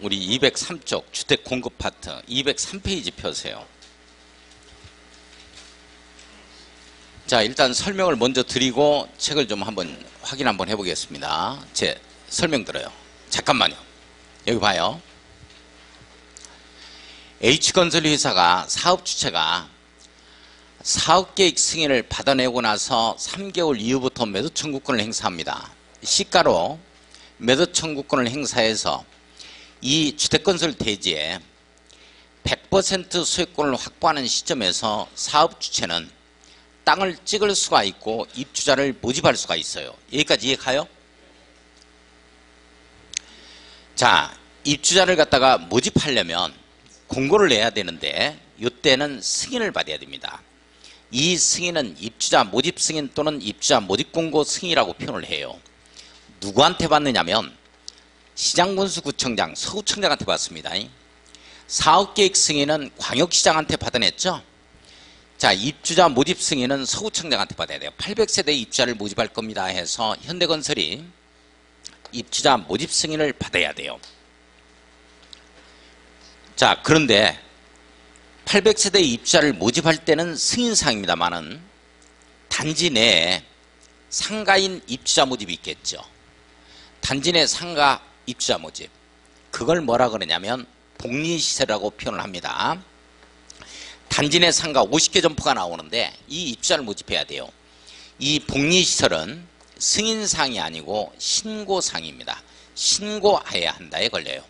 우리 203쪽 주택 공급 파트 203페이지 펴세요. 자, 일단 설명을 먼저 드리고 책을 좀 한번 확인 한번 해보겠습니다. 제 설명 들어요. 잠깐만요. 여기 봐요. H건설 회사가 사업 주체가 사업계획 승인을 받아내고 나서 3개월 이후부터 매도 청구권을 행사합니다. 시가로 매도 청구권을 행사해서 이 주택건설 대지에 100% 소유권을 확보하는 시점에서 사업 주체는 땅을 찍을 수가 있고 입주자를 모집할 수가 있어요. 여기까지 이해 가요? 자, 입주자를 갖다가 모집하려면 공고를 내야 되는데 이때는 승인을 받아야 됩니다. 이 승인은 입주자 모집 승인 또는 입주자 모집 공고 승인이라고 표현을 해요. 누구한테 받느냐면 시장군수구청장, 서구청장한테 받습니다. 사업계획 승인은 광역시장한테 받아냈죠. 자, 입주자 모집 승인은 서구청장한테 받아야 돼요. 800세대 입주자를 모집할 겁니다 해서 현대건설이 입주자 모집 승인을 받아야 돼요. 자, 그런데 800세대 입주자를 모집할 때는 승인사항입니다만은 단지 내에 상가인 입주자 모집이 있겠죠. 단지 내 상가 입주자 모집, 그걸 뭐라 그러냐면 복리시설이라고 표현을 합니다. 단지 내 상가 50개 점포가 나오는데 이 입주자를 모집해야 돼요. 이 복리시설은 승인사항이 아니고 신고사항입니다. 신고해야 한다에 걸려요.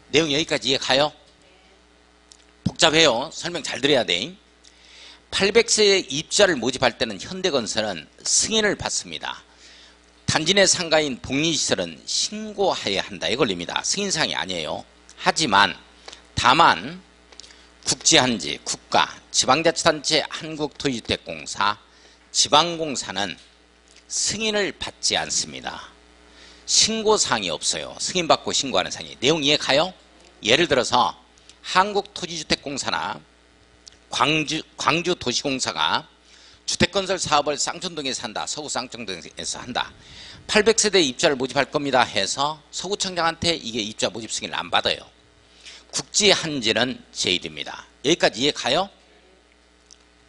내용 여기까지 이해 가요? 복잡해요. 설명 잘 들어야 돼. 800세의 입주자를 모집할 때는 현대건설은 승인을 받습니다. 단지 내 상가인 복리시설은 신고해야 한다에 걸립니다. 승인사항이 아니에요. 하지만 다만 국지한지, 국가, 지방자치단체, 한국토지주택공사, 지방공사는 승인을 받지 않습니다. 신고사항이 없어요. 승인받고 신고하는 사항이. 내용 이해 가요? 예를 들어서 한국토지주택공사나 광주도시공사가 주택건설 사업을 쌍촌동에서 한다. 서구 쌍촌동에서 한다. 800세대 입주자를 모집할 겁니다 해서 서구청장한테 이게 입주자 모집 승인을 안 받아요. 국지한지는 제1입니다. 여기까지 이해 가요?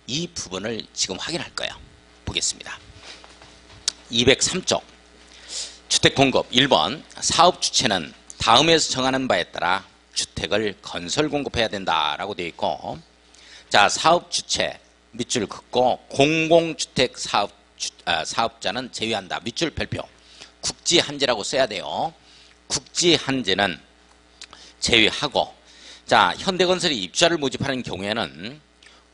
이 부분을 지금 확인할 거예요. 보겠습니다. 203쪽 주택공급 1번 사업 주체는 다음에서 정하는 바에 따라 주택을 건설 공급해야 된다라고 되어 있고, 자, 사업 주체 밑줄 긋고 공공주택 사업자는 제외한다. 밑줄 별표. 국지한지라고 써야 돼요. 국지한지는 제외하고, 자, 현대건설이 입주자를 모집하는 경우에는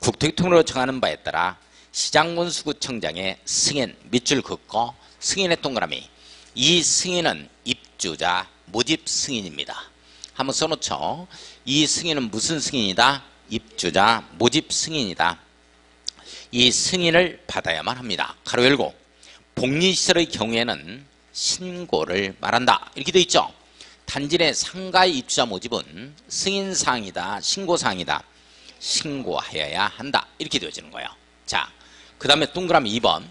국토교통부로 정하는 바에 따라 시장군수구청장의 승인 밑줄 긋고 승인의 동그라미. 이 승인은 입주자 모집 승인입니다. 한번 써놓죠. 이 승인은 무슨 승인이다? 입주자 모집 승인이다. 이 승인을 받아야만 합니다. 가로 열고 복리시설의 경우에는 신고를 말한다. 이렇게 되어 있죠. 단지 내 상가의 입주자 모집은 승인사항이다. 신고사항이다. 신고하여야 한다. 이렇게 되어지는 거예요. 자, 그 다음에 동그라미 2번.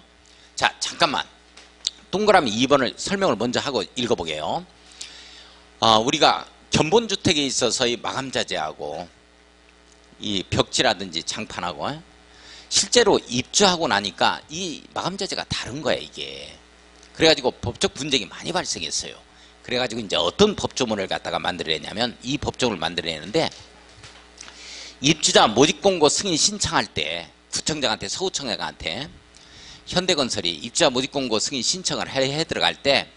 자, 잠깐만. 동그라미 2번을 설명을 먼저 하고 읽어보게요. 우리가 견본주택에 있어서의 마감자재하고 이 벽지라든지 장판하고 실제로 입주하고 나니까 이 마감자재가 다른 거야, 이게. 그래가지고 법적 분쟁이 많이 발생했어요. 그래가지고 이제 어떤 법조문을 갖다가 만들어내냐면 이 법조문을 만들어내는데, 입주자 모집공고 승인 신청할 때 구청장한테, 서구청장한테 현대건설이 입주자 모집공고 승인 신청을 해 들어갈 때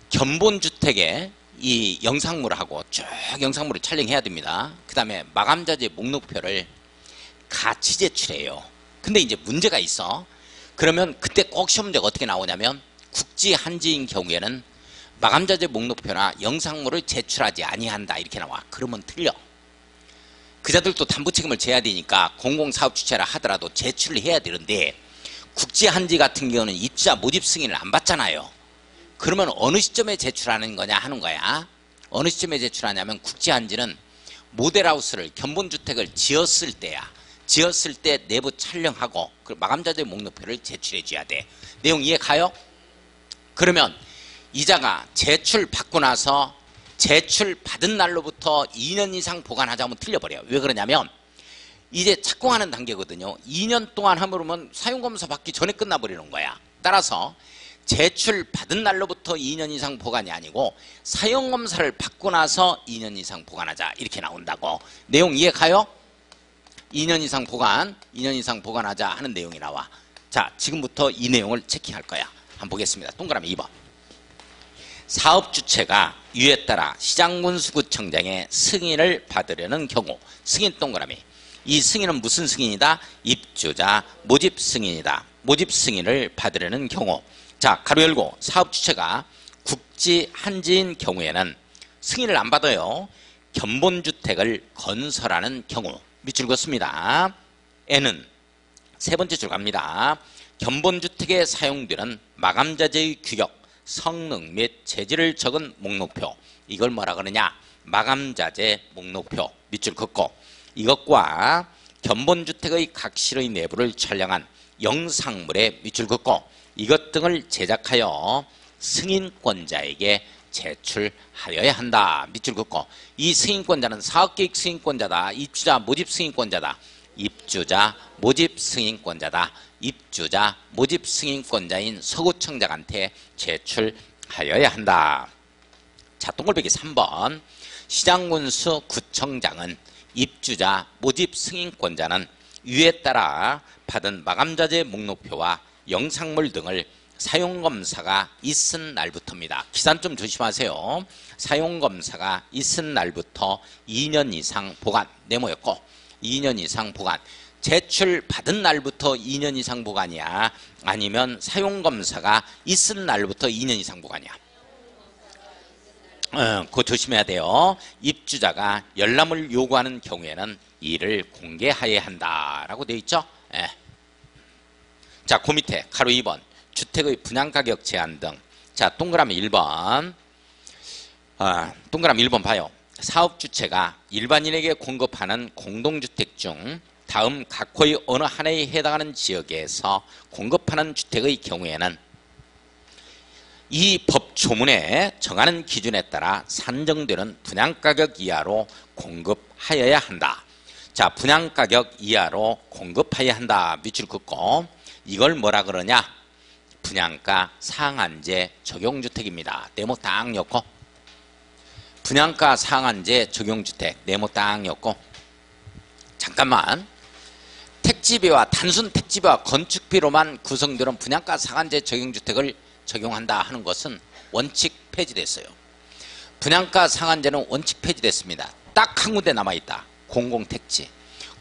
견본주택에 이 영상물하고 쭉 영상물을 촬영해야 됩니다. 그 다음에 마감자재 목록표를 같이 제출해요. 근데 이제 문제가 있어. 그러면 그때 꼭 시험 문제가 어떻게 나오냐면 국지한지인 경우에는 마감자재 목록표나 영상물을 제출하지 아니한다 이렇게 나와. 그러면 틀려. 그자들도 담보 책임을 져야 되니까 공공사업 주체라 하더라도 제출을 해야 되는데, 국지한지 같은 경우는 입주자 모집 승인을 안 받잖아요. 그러면 어느 시점에 제출하는 거냐 하는 거야. 어느 시점에 제출하냐면 국지한지는 모델하우스를, 견본주택을 지었을 때야. 지었을 때 내부 촬영하고 그 마감자재 목록표를 제출해 줘야 돼. 내용 이해 가요? 그러면 이자가 제출 받고 나서 제출받은 날로부터 2년 이상 보관하자 하면 틀려버려요. 왜 그러냐면 이제 착공하는 단계거든요. 2년 동안 하면 사용검사 받기 전에 끝나버리는 거야. 따라서 제출받은 날로부터 2년 이상 보관이 아니고 사용검사를 받고 나서 2년 이상 보관하자 이렇게 나온다고. 내용 이해 가요? 2년 이상 보관, 2년 이상 보관하자 하는 내용이 나와. 자, 지금부터 이 내용을 체킹할 거야. 한번 보겠습니다. 동그라미 2번. 사업주체가 이에 따라 시장군수구청장의 승인을 받으려는 경우, 승인 동그라미. 이 승인은 무슨 승인이다? 입주자 모집 승인이다. 모집 승인을 받으려는 경우. 자, 가로 열고 사업주체가 국지 한지인 경우에는 승인을 안 받아요. 견본주택을 건설하는 경우. 밑줄 긋습니다. N은 세 번째 줄 갑니다. 견본주택에 사용되는 마감자재의 규격, 성능 및 재질을 적은 목록표. 이걸 뭐라 그러냐? 마감자재 목록표. 밑줄 긋고 이것과 견본주택의 각 실의 내부를 촬영한 영상물의 밑줄 긋고 이것 등을 제작하여 승인권자에게 제출하여야 한다. 밑줄 긋고 이 승인권자는 사업계획 승인권자다. 입주자 모집 승인권자다. 입주자 모집 승인권자다. 입주자 모집 승인권자인 서구청장한테 제출하여야 한다. 자, 동글배기 3번. 시장군수 구청장은 입주자 모집 승인권자는 위에 따라 받은 마감자재 목록표와 영상물 등을 사용검사가 있은 날부터입니다. 기산 좀 조심하세요. 사용검사가 있은 날부터 2년 이상 보관, 네모였고 2년 이상 보관. 제출받은 날부터 2년 이상 보관이야? 아니면 사용검사가 있은 날부터 2년 이상 보관이야? 그거 조심해야 돼요. 입주자가 열람을 요구하는 경우에는 이를 공개하여야 한다라고 되어 있죠. 예. 자, 그 밑에 가로 2번. 주택의 분양가격 제한 등. 자, 동그라미 1번. 동그라미 1번 봐요. 사업주체가 일반인에게 공급하는 공동주택 중 다음 각호의 어느 하나에 해당하는 지역에서 공급하는 주택의 경우에는 이 법 조문에 정하는 기준에 따라 산정되는 분양가격 이하로 공급하여야 한다. 자, 분양가격 이하로 공급하여야 한다. 밑줄 긋고 이걸 뭐라 그러냐? 분양가 상한제 적용주택입니다. 네모 딱 엮고 분양가 상한제 적용주택 네모 딱 엮고 잠깐만. 택지비와 단순 택지비와 건축비로만 구성되는 분양가 상한제 적용주택을 적용한다 하는 것은 원칙 폐지됐어요. 분양가 상한제는 원칙 폐지됐습니다. 딱 한 군데 남아있다. 공공택지.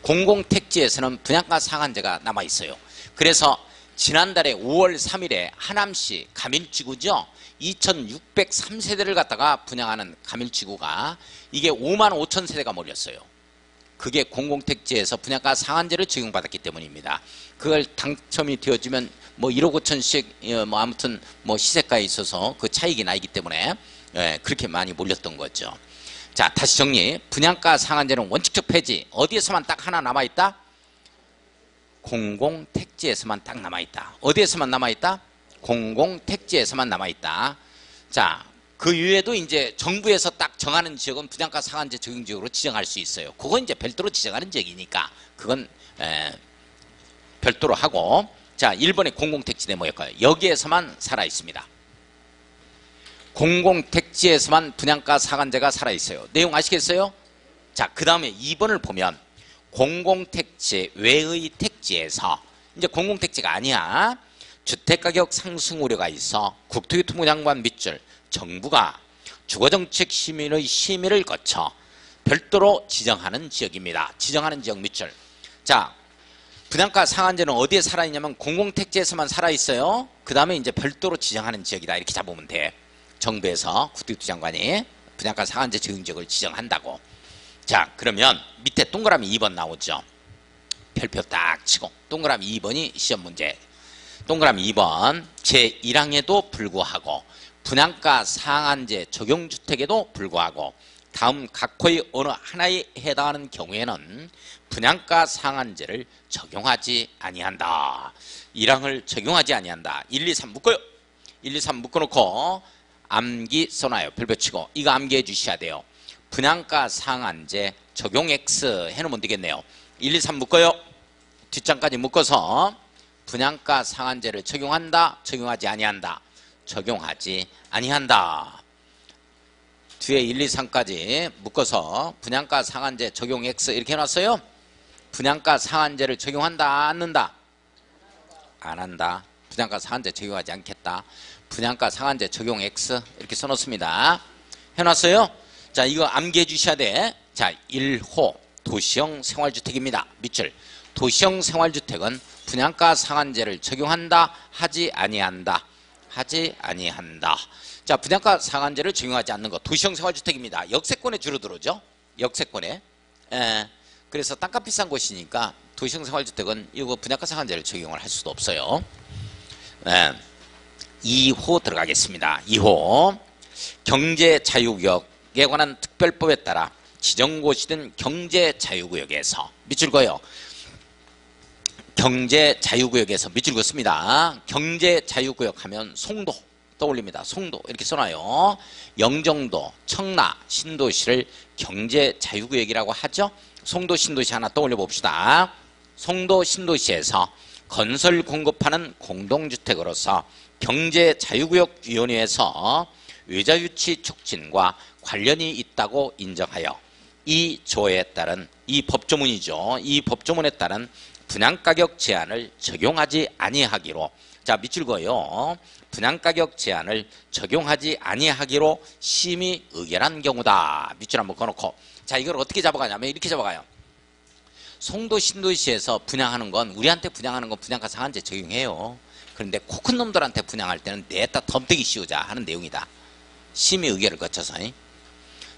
공공택지에서는 분양가 상한제가 남아있어요. 그래서 지난달에 5월 3일에 하남시 가밀지구죠. 2603세대를 갖다가 분양하는 가밀지구가 이게 5만 5천 세대가 몰렸어요. 그게 공공택지에서 분양가 상한제를 적용받았기 때문입니다. 그걸 당첨이 되어지면 뭐 1억 5천씩 뭐 아무튼 뭐 시세가에 있어서 그 차익이 나기 때문에 그렇게 많이 몰렸던 거죠. 자, 다시 정리. 분양가 상한제는 원칙적 폐지. 어디에서만 딱 하나 남아있다? 공공택지에서만 딱 남아있다. 어디에서만 남아있다? 공공택지에서만 남아있다. 자, 그 이외에도 이제 정부에서 딱 정하는 지역은 분양가 상한제 적용지역으로 지정할 수 있어요. 그건 이제 별도로 지정하는 지역이니까 그건 별도로 하고. 자, 1번의 공공택지 네모일까요? 여기에서만 살아있습니다. 공공택지에서만 분양가 상한제가 살아있어요. 내용 아시겠어요? 자, 그 다음에 2번을 보면 공공택지 외의 택지에서 이제 공공택지가 아니야. 주택가격 상승 우려가 있어 국토교통부 장관 밑줄 정부가 주거정책 시민의 심의를 거쳐 별도로 지정하는 지역입니다. 지정하는 지역 밑줄. 자, 분양가 상한제는 어디에 살아있냐면 공공택지에서만 살아있어요. 그 다음에 이제 별도로 지정하는 지역이다. 이렇게 잡으면 돼. 정부에서 국토교통부 장관이 분양가 상한제 적용지역을 지정한다고. 자, 그러면 밑에 동그라미 2번 나오죠. 별표 딱 치고 동그라미 2번이 시험 문제. 동그라미 2번 제1항에도 불구하고 분양가 상한제 적용주택에도 불구하고 다음 각호의 어느 하나에 해당하는 경우에는 분양가 상한제를 적용하지 아니한다. 1항을 적용하지 아니한다. 1, 2, 3 묶어요. 1, 2, 3 묶어놓고 암기 써놔요. 별표 치고. 이거 암기해 주셔야 돼요. 분양가 상한제 적용 X 해놓으면 되겠네요. 1, 2, 3 묶어요. 뒷장까지 묶어서 분양가 상한제를 적용한다, 적용하지 아니한다. 적용하지 아니한다. 뒤에 1, 2, 3까지 묶어서 분양가 상한제 적용 X 이렇게 해놨어요. 분양가 상한제를 적용한다, 않는다? 안 한다. 분양가 상한제 적용하지 않겠다. 분양가 상한제 적용 X 이렇게 써놓습니다. 해놨어요? 자, 이거 암기해 주셔야 돼. 자, 1호 도시형 생활주택입니다. 밑줄. 도시형 생활주택은 분양가 상한제를 적용한다, 하지 아니한다. 하지 아니한다. 자, 분양가 상한제를 적용하지 않는 것. 도시형 생활주택입니다. 역세권에 주로 들어오죠. 역세권에. 그래서 땅값 비싼 곳이니까 도시형 생활주택은 이거 분양가 상한제를 적용을 할 수도 없어요. 2호 들어가겠습니다. 2호 경제자유구역에 관한 특별법에 따라 지정고시든 경제자유구역에서 밑줄 그어요. 경제자유구역에서 밑줄 긋습니다. 경제자유구역 하면 송도 떠올립니다. 송도 이렇게 써놔요. 영종도, 청라, 신도시를 경제자유구역이라고 하죠. 송도, 신도시 하나 떠올려 봅시다. 송도, 신도시에서 건설 공급하는 공동주택으로서 경제자유구역위원회에서 외자유치 촉진과 관련이 있다고 인정하여 이 조에 따른 이 법조문이죠. 이 법조문에 따른 분양가격 제한을 적용하지 아니하기로 자 밑줄 그어요. 분양가격 제한을 적용하지 아니하기로 심의 의결한 경우다. 밑줄 한번 그어놓고 자 이걸 어떻게 잡아가냐면 이렇게 잡아가요. 송도 신도시에서 분양하는 건 우리한테 분양하는 건 분양가 상한제 적용해요. 그런데 코 큰 놈들한테 분양할 때는 내다 덤태기 씌우자 하는 내용이다. 심의 의결을 거쳐서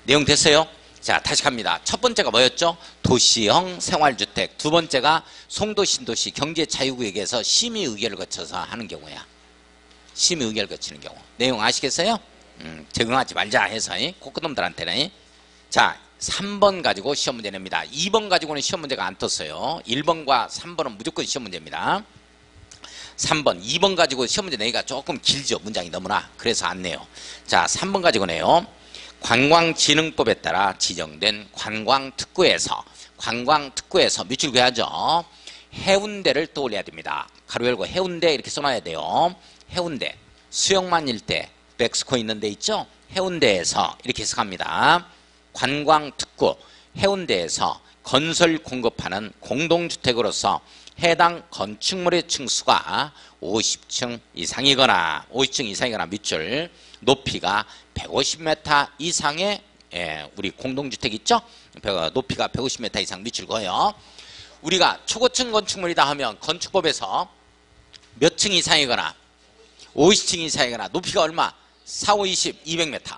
내용 됐어요? 자 다시 갑니다. 첫 번째가 뭐였죠? 도시형 생활주택. 두 번째가 송도 신도시 경제자유구역에서 심의 의결을 거쳐서 하는 경우야. 심의 의결을 거치는 경우. 내용 아시겠어요? 적용하지 말자 해서 코 큰 놈들한테는. 자 3번 가지고 시험 문제 냅니다. 2번 가지고는 시험 문제가 안 떴어요. 1번과 3번은 무조건 시험 문제입니다. 3번, 2번 가지고 시험 문제 내기가 조금 길죠. 문장이 너무나. 그래서 안 내요. 자 3번 가지고 내요. 관광진흥법에 따라 지정된 관광특구에서 밑줄 그어야죠. 해운대를 떠올려야 됩니다. 가로 열고 해운대 이렇게 써놔야 돼요. 해운대 수영만 일대 멕시코 있는 데 있죠. 해운대에서 이렇게 해석합니다. 관광특구 해운대에서 건설 공급하는 공동주택으로서 해당 건축물의 층수가 50층 이상이거나 밑줄 높이가 150m 이상의 우리 공동주택 있죠? 높이가 150m 이상 밑줄 그어요. 우리가 초고층 건축물이다 하면 건축법에서 몇 층 이상이거나 50층 이상이거나 높이가 얼마? 4, 5, 20, 200m.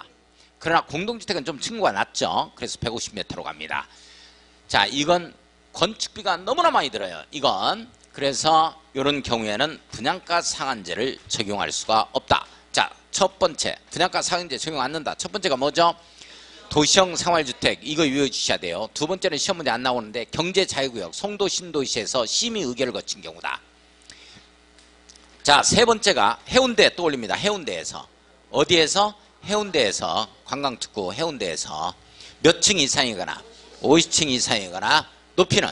그러나 공동주택은 좀 층고가 낮죠. 그래서 150m로 갑니다. 자, 이건 건축비가 너무나 많이 들어요. 이건 그래서 이런 경우에는 분양가 상한제를 적용할 수가 없다. 자, 첫 번째 분양가 상한제 적용 않는다. 첫 번째가 뭐죠? 도시형 생활주택 이거 유의해 주셔야 돼요. 두 번째는 시험 문제 안 나오는데 경제자유구역 송도 신도시에서 심의 의결을 거친 경우다. 자, 세 번째가 해운대 떠올립니다. 해운대에서 어디에서? 해운대에서 관광특구 해운대에서 몇 층 이상이거나 50층 이상이거나 높이는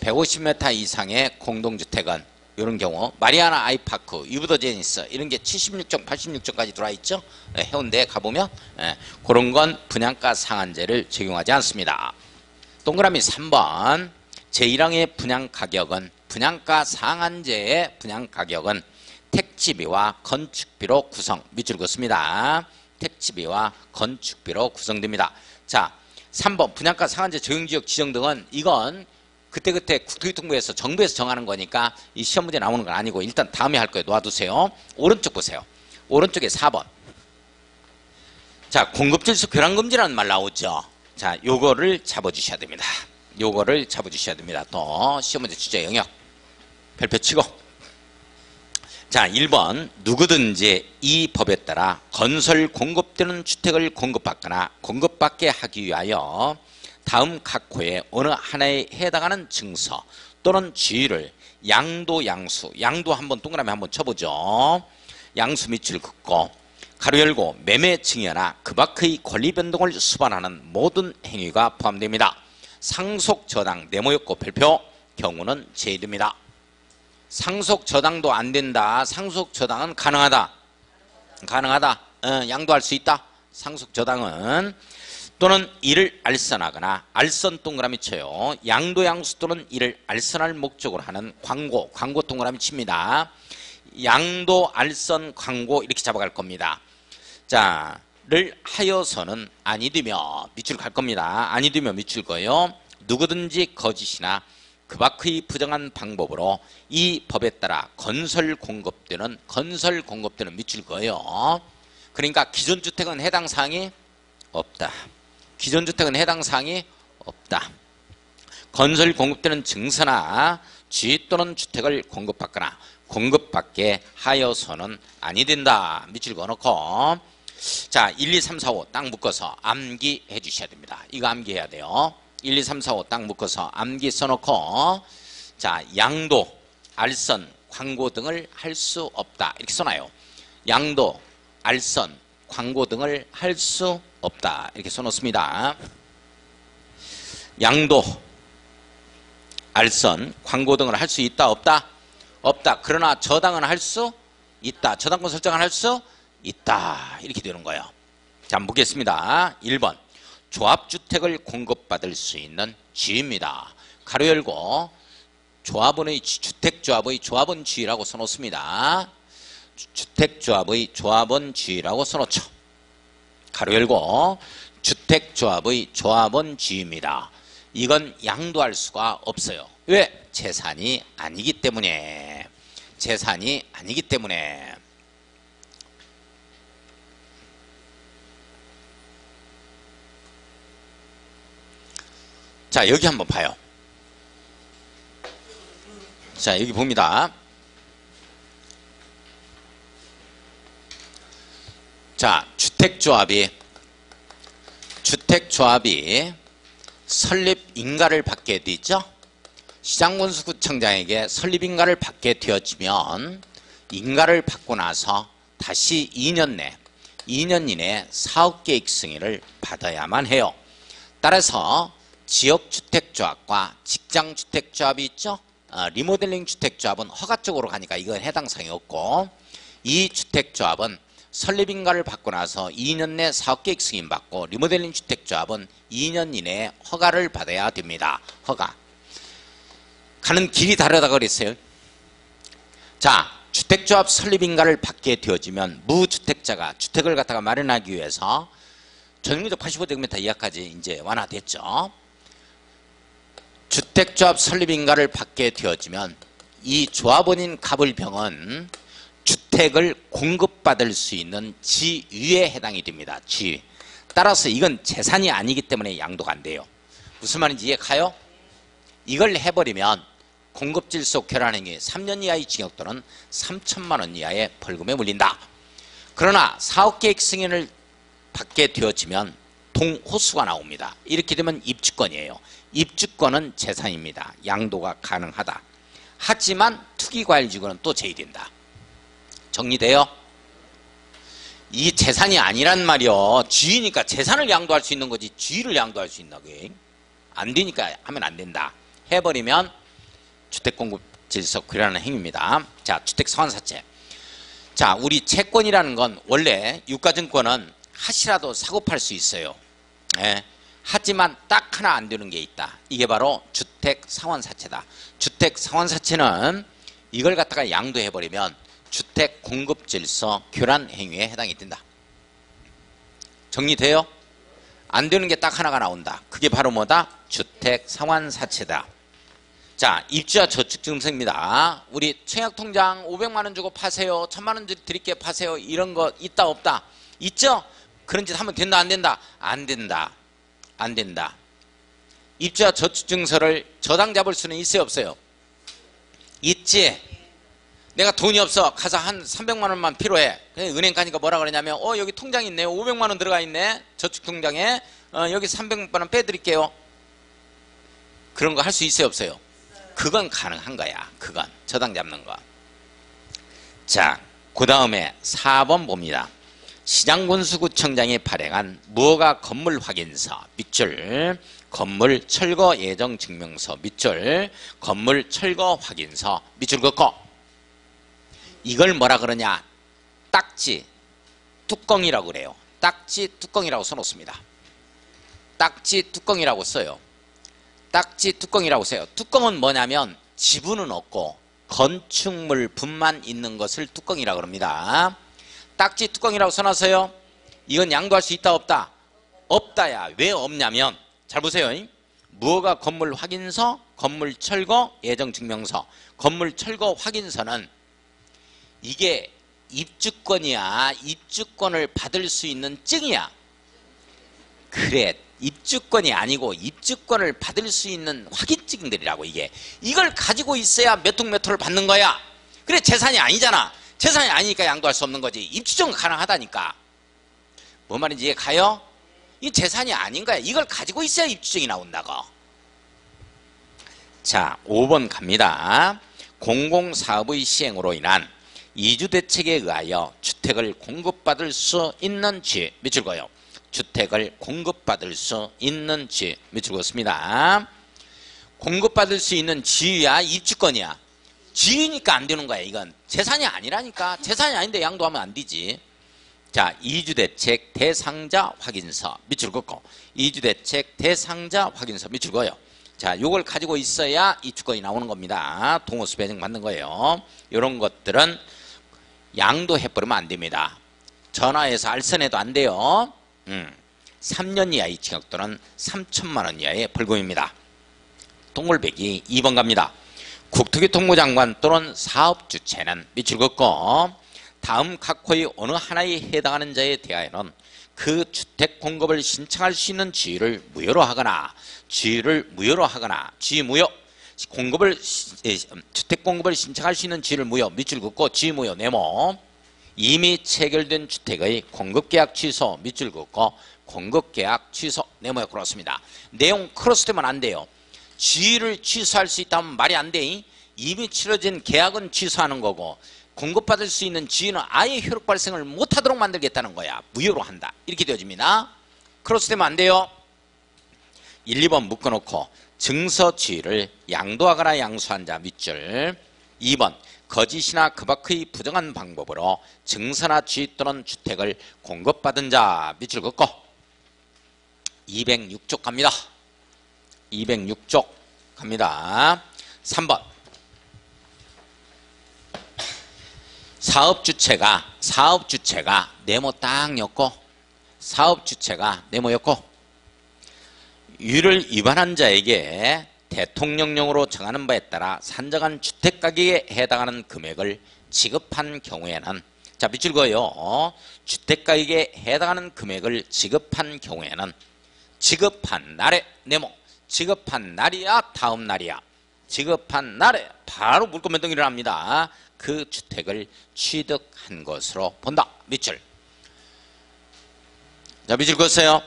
150m 이상의 공동주택은 이런 경우 마리아나 아이파크, 유브더제니스 이런 게 76점, 86점까지 들어와 있죠. 해운대에 가보면 그런 건 분양가 상한제를 적용하지 않습니다. 동그라미 3번 제1항의 분양가격은 분양가 상한제의 분양가격은 택지비와 건축비로 구성 밑줄 긋습니다. 택지비와 건축비로 구성됩니다. 자 3번 분양가 상한제 적용지역 지정 등은 이건 그때그때 국토교통부에서 정부에서 정하는 거니까 이 시험 문제 나오는 건 아니고 일단 다음에 할 거예요. 놓아두세요. 오른쪽 보세요. 오른쪽에 4번. 자 공급질서 교란금지라는 말 나오죠. 자 요거를 잡아주셔야 됩니다. 요거를 잡아주셔야 됩니다. 또 시험 문제 주제 영역 별표 치고 자 1번 누구든지 이 법에 따라 건설 공급되는 주택을 공급받거나 공급받게 하기 위하여 다음 각 호의 어느 하나에 해당하는 증서 또는 지위를 양도 한번 동그라미 한번 쳐보죠. 양수 밑줄 긋고 가로 열고 매매 증여나 그 밖의 권리 변동을 수반하는 모든 행위가 포함됩니다. 상속 저당 네모였고 별표 경우는 제외됩니다. 상속 저당도 안 된다. 상속 저당은 가능하다. 가능하다. 양도할 수 있다. 상속 저당은 또는 이를 알선하거나 알선 동그라미 쳐요. 양도 양수 또는 이를 알선할 목적으로 하는 광고 동그라미 칩니다. 양도 알선 광고 이렇게 잡아갈 겁니다. 자, 를 하여서는 아니 되며 밑줄 갈 겁니다. 아니 되며 밑줄 거예요. 누구든지 거짓이나 그 밖의 부정한 방법으로 이 법에 따라 건설 공급되는 밑줄 거예요. 그러니까 기존 주택은 해당 사항이 없다. 기존 주택은 해당 사항이 없다. 건설 공급되는 증서나 지 또는 주택을 공급받거나 공급받게 하여서는 아니 된다. 밑줄 그어놓고 자 1, 2, 3, 4, 5 딱 묶어서 암기해 주셔야 됩니다. 이거 암기해야 돼요. 1, 2, 3, 4, 5 딱 묶어서 암기 써놓고 자 양도, 알선, 광고 등을 할 수 없다. 이렇게 써놔요. 양도, 알선, 광고 등을 할 수 없다. 이렇게 써놓습니다. 양도, 알선, 광고 등을 할 수 있다 없다? 없다. 그러나 저당은 할 수 있다. 저당권 설정을 할 수 있다. 이렇게 되는 거예요. 자 묻겠습니다. 1번 조합주택을 공급받을 수 있는 지위입니다. 가로 열고 조합원의 주택조합의 조합원 지위라고 써놓습니다. 주택조합의 조합원 지위라고 써놓죠. 가로 열고 주택조합의 조합원 지위입니다. 이건 양도할 수가 없어요. 왜? 재산이 아니기 때문에. 재산이 아니기 때문에. 자 여기 한번 봐요. 자 여기 봅니다. 자 주택조합이 설립인가를 받게 되죠. 시장군수구청장에게 설립인가를 받게 되어지면 인가를 받고 나서 다시 2년 이내 사업계획 승인을 받아야만 해요. 따라서 지역주택조합과 직장주택조합이 있죠. 리모델링 주택조합은 허가 쪽으로 가니까 이건 해당 사항이 없고 이 주택조합은 설립인가를 받고 나서 2년 내 사업계획 승인받고 리모델링 주택조합은 2년 이내에 허가를 받아야 됩니다. 허가. 가는 길이 다르다고 그랬어요. 자, 주택조합 설립인가를 받게 되어지면 무주택자가 주택을 갖다가 마련하기 위해서 전용me적 85제곱미터 이하까지 이제 완화됐죠. 주택조합 설립인가를 받게 되어지면 이 조합원인 갑을병은 주택을 공급받을 수 있는 지위에 해당이 됩니다. 지위. 따라서 이건 재산이 아니기 때문에 양도가 안 돼요. 무슨 말인지 이해 가요? 이걸 해버리면 공급질서 교란행위 3년 이하의 징역 또는 3천만 원 이하의 벌금에 물린다. 그러나 사업계획 승인을 받게 되어지면 동호수가 나옵니다. 이렇게 되면 입주권이에요. 입주권은 재산입니다. 양도가 가능하다. 하지만 투기과열지구는 또 제외된다. 정리돼요? 이 재산이 아니란 말이요. 지위니까 재산을 양도할 수 있는 거지 지위를 양도할 수 있나 그게? 안 되니까 하면 안 된다. 해버리면 주택공급질서 교란하는 행위입니다. 자, 주택상환사채. 자, 우리 채권이라는 건 원래 유가증권은 하시라도 사고 팔 수 있어요. 예. 하지만 딱 하나 안 되는 게 있다. 이게 바로 주택상환사채다. 주택상환사채는 이걸 갖다가 양도해버리면 주택공급질서 교란행위에 해당이 된다. 정리돼요? 안 되는 게 딱 하나가 나온다. 그게 바로 뭐다? 주택상환사채다. 자, 입주자 저축증서입니다. 우리 청약통장 500만 원 주고 파세요. 1000만 원 드릴게 파세요. 이런 거 있다 없다? 있죠? 그런 짓 하면 된다 안 된다? 안 된다. 안 된다. 입주자 저축증서를 저당 잡을 수는 있어요 없어요? 있지. 내가 돈이 없어. 가서 한 300만 원만 필요해. 은행 가니까 뭐라 그러냐면 여기 통장 있네요. 500만 원 들어가 있네. 저축통장에 여기 300만 원 빼드릴게요. 그런 거 할 수 있어요 없어요? 그건 가능한 거야. 그건 저당 잡는 거. 자, 그 다음에 4번 봅니다. 시장군수구청장이 발행한 무허가 건물 확인서 밑줄 건물 철거 예정 증명서 밑줄 건물 철거 확인서 밑줄 긋고 이걸 뭐라 그러냐 딱지 뚜껑이라고 그래요. 딱지 뚜껑이라고 써놓습니다. 딱지 뚜껑이라고 써요. 딱지 뚜껑이라고 써요. 뚜껑은 뭐냐면 지분은 없고 건축물 분만 있는 것을 뚜껑이라고 합니다. 딱지 뚜껑이라고 써놨어요. 이건 양도할 수 있다 없다? 없다야. 왜 없냐면 잘 보세요. 무허가 건물 확인서, 건물 철거 예정 증명서. 건물 철거 확인서는 이게 입주권이야. 입주권을 받을 수 있는 증이야. 그래. 입주권이 아니고 입주권을 받을 수 있는 확인증들이라고 이게. 이걸 가지고 있어야 몇 통 몇 호를 받는 거야. 그래 재산이 아니잖아. 재산이 아니니까 양도할 수 없는 거지. 입주증은 가능하다니까. 뭔 말인지 이해 가요? 이 재산이 아닌 거야. 이걸 가지고 있어야 입주증이 나온다고. 자 5번 갑니다. 공공사업의 시행으로 인한 이주대책에 의하여 주택을 공급받을 수 있는 지 밑줄 그어요. 주택을 공급받을 수 있는 지 밑줄 그었습니다. 공급받을 수 있는 지위야 입주권이야. 지위니까 안 되는 거야. 이건 재산이 아니라니까. 재산이 아닌데 양도하면 안 되지. 자 이주대책 대상자 확인서 밑줄 긋고 이주대책 대상자 확인서 밑줄 그어요. 자 요걸 가지고 있어야 입주권이 나오는 겁니다. 동호수 배정 받는 거예요. 이런 것들은 양도해버리면 안 됩니다. 전화해서 알선해도 안 돼요. 3년 이하의 징역 또는 3천만 원 이하의 벌금입니다. 동물배기 2번 갑니다. 국토교통부 장관 또는 사업주체는 밑줄 긋고 다음 각호의 어느 하나에 해당하는 자에 대하여는 그 주택 공급을 신청할 수 있는 지위를 무효로 하거나 지위를 무효로 하거나 지위 무효 공급을 주택 공급을 신청할 수 있는 지위를 무효 밑줄 긋고 지위 무효 네모 이미 체결된 주택의 공급계약 취소 밑줄 긋고 공급계약 취소 네모에 그렇습니다. 내용 크로스되면 안 돼요. 지위를 취소할 수 있다면 말이 안 돼. 이미 치러진 계약은 취소하는 거고 공급받을 수 있는 지위는 아예 효력 발생을 못하도록 만들겠다는 거야. 무효로 한다. 이렇게 되어집니다. 크로스되면 안 돼요. 1, 2번 묶어놓고 증서 지위를 양도하거나 양수한 자 밑줄 2번 거짓이나 그 밖의 부정한 방법으로 증서나 지위 또는 주택을 공급받은 자 밑줄 긋고 206쪽 갑니다. 206쪽 갑니다. 3번 사업주체가 네모 딱 엮고 사업주체가 네모 엮고 이를 위반한 자에게 대통령령으로 정하는 바에 따라 산정한 주택가격에 해당하는 금액을 지급한 경우에는 자 밑줄 그어요. 주택가격에 해당하는 금액을 지급한 경우에는 지급한 날에 네모 지급한 날이야 다음 날이야 지급한 날에 바로 물권변동 일어납니다. 그 주택을 취득한 것으로 본다. 밑줄 자 밑줄 그었어요.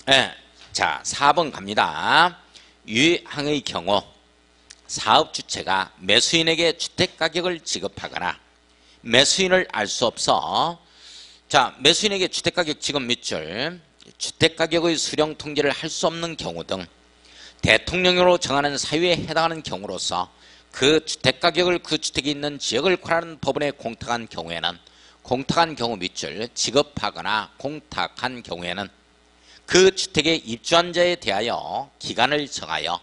네. 자 4번 갑니다. 유예항의 경우 사업주체가 매수인에게 주택가격을 지급하거나 매수인을 알 수 없어 자 매수인에게 주택가격 지급 밑줄 주택가격의 수령 통지를 할 수 없는 경우 등 대통령령으로 정하는 사유에 해당하는 경우로서 그 주택가격을 그 주택이 있는 지역을 관하는 법원에 공탁한 경우에는 공탁한 경우 밑줄 지급하거나 공탁한 경우에는 그 주택에 입주한 자에 대하여 기간을 정하여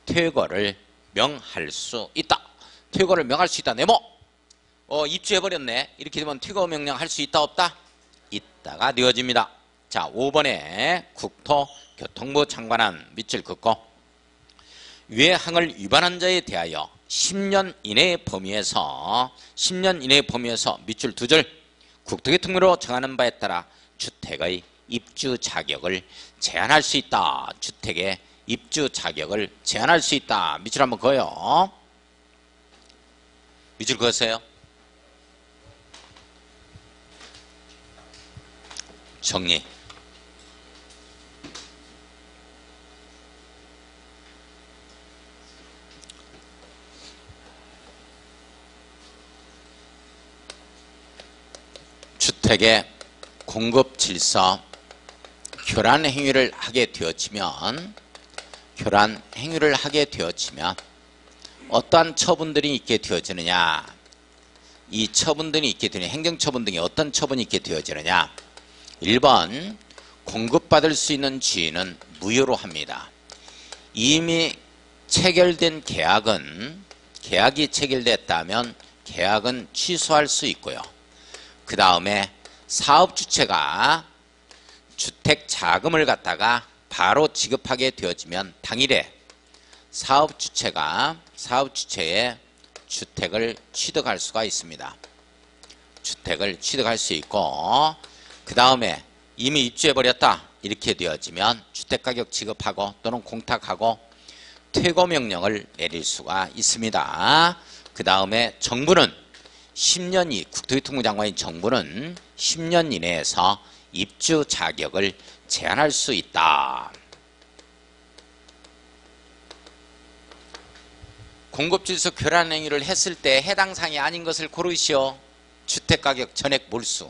퇴거를 명할 수 있다. 퇴거를 명할 수 있다. 네모 입주해버렸네. 이렇게 되면 퇴거 명령할 수 있다 없다? 있다가 되어집니다. 자 5번에 국토교통부 장관은 밑줄 긋고 유예항을 위반한 자에 대하여 10년 이내의 범위에서 밑줄 두 줄 국토교통부로 정하는 바에 따라 주택의 입주 자격을 제한할 수 있다. 주택의 입주 자격을 제한할 수 있다. 밑줄 한번 그어요. 밑줄 그었어요. 정리. 주택의 공급 질서 교란 행위를 하게 되어지면 어떠한 처분들이 있게 되어지느냐, 이 처분들이 있게 되는 행정처분 등의 어떤 처분이 있게 되어지느냐. 1번 공급받을 수 있는 지위는 무효로 합니다. 이미 체결된 계약이 체결됐다면 계약은 취소할 수 있고요. 그 다음에 사업주체가 주택 자금을 갖다가 바로 지급하게 되어지면 당일에 사업주체의 주택을 취득할 수가 있습니다. 주택을 취득할 수 있고, 그 다음에 이미 입주해버렸다 이렇게 되어지면 주택가격 지급하고 또는 공탁하고 퇴거명령을 내릴 수가 있습니다. 그 다음에 정부는 10년 국토교통부 장관인 정부는 10년 이내에서 입주 자격을 제한할 수 있다. 공급질서 교란 행위를 했을 때 해당 사항이 아닌 것을 고르시오. 주택가격 전액 몰수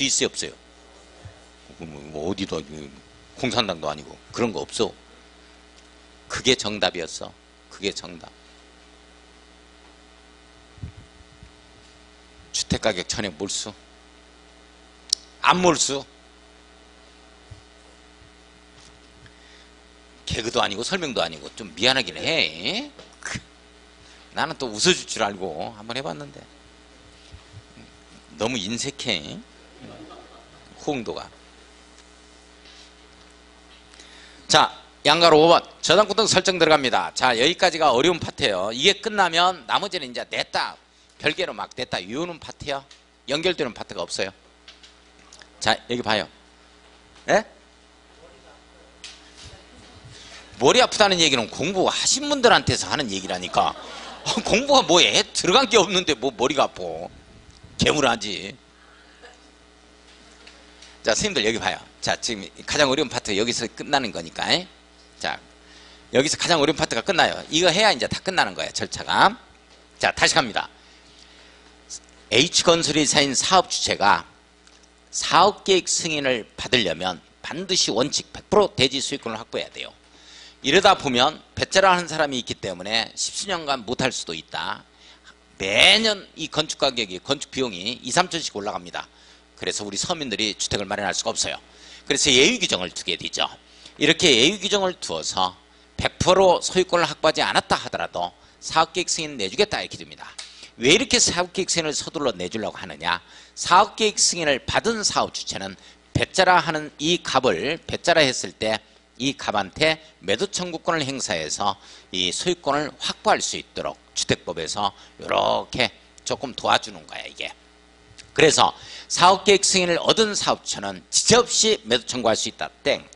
있어요 없어요? 뭐 어디도 공산당도 아니고 그런 거 없어. 그게 정답이었어. 그게 정답. 주택가격 전액 몰수. 안 몰수. 개그도 아니고 설명도 아니고 좀 미안하긴 해. 나는 또 웃어줄 줄 알고 한번 해봤는데 너무 인색해. 호응도가. 자, 양가로 5번 저당권등 설정 들어갑니다. 자, 여기까지가 어려운 파트예요. 이게 끝나면 나머지는 이제 냈다 별개로 막 냈다 이유는 파트야. 연결되는 파트가 없어요. 자, 여기 봐요. 예? 머리 아프다는 얘기는 공부하신 분들한테서 하는 얘기라니까. 공부가 뭐해? 들어간 게 없는데 뭐 머리가 아파. 개물하지. 자, 선생님들 여기 봐요. 자, 지금 가장 어려운 파트 여기서 끝나는 거니까. 자, 여기서 가장 어려운 파트가 끝나요. 이거 해야 이제 다 끝나는 거예요, 절차가. 자, 다시 갑니다. H건설회사인 사업주체가 사업계획 승인을 받으려면 반드시 원칙 100% 대지 소유권을 확보해야 돼요. 이러다 보면 배째라 하는 사람이 있기 때문에 10수년간 못할 수도 있다. 매년 이 건축 가격이, 건축 비용이 2, 3천씩 올라갑니다. 그래서 우리 서민들이 주택을 마련할 수가 없어요. 그래서 예외 규정을 두게 되죠. 이렇게 예외 규정을 두어서 100% 소유권을 확보하지 않았다 하더라도 사업계획 승인 내주겠다 이렇게 됩니다. 왜 이렇게 사업계획 승인을 서둘러 내주려고 하느냐. 사업계획 승인을 받은 사업주체는 배째라 하는 이 갑을 배째라 했을 때 이 갑한테 매도 청구권을 행사해서 이 소유권을 확보할 수 있도록 주택법에서 이렇게 조금 도와주는 거야 이게. 그래서 사업계획 승인을 얻은 사업주체는 지체 없이 매도 청구할 수 있다. 땡.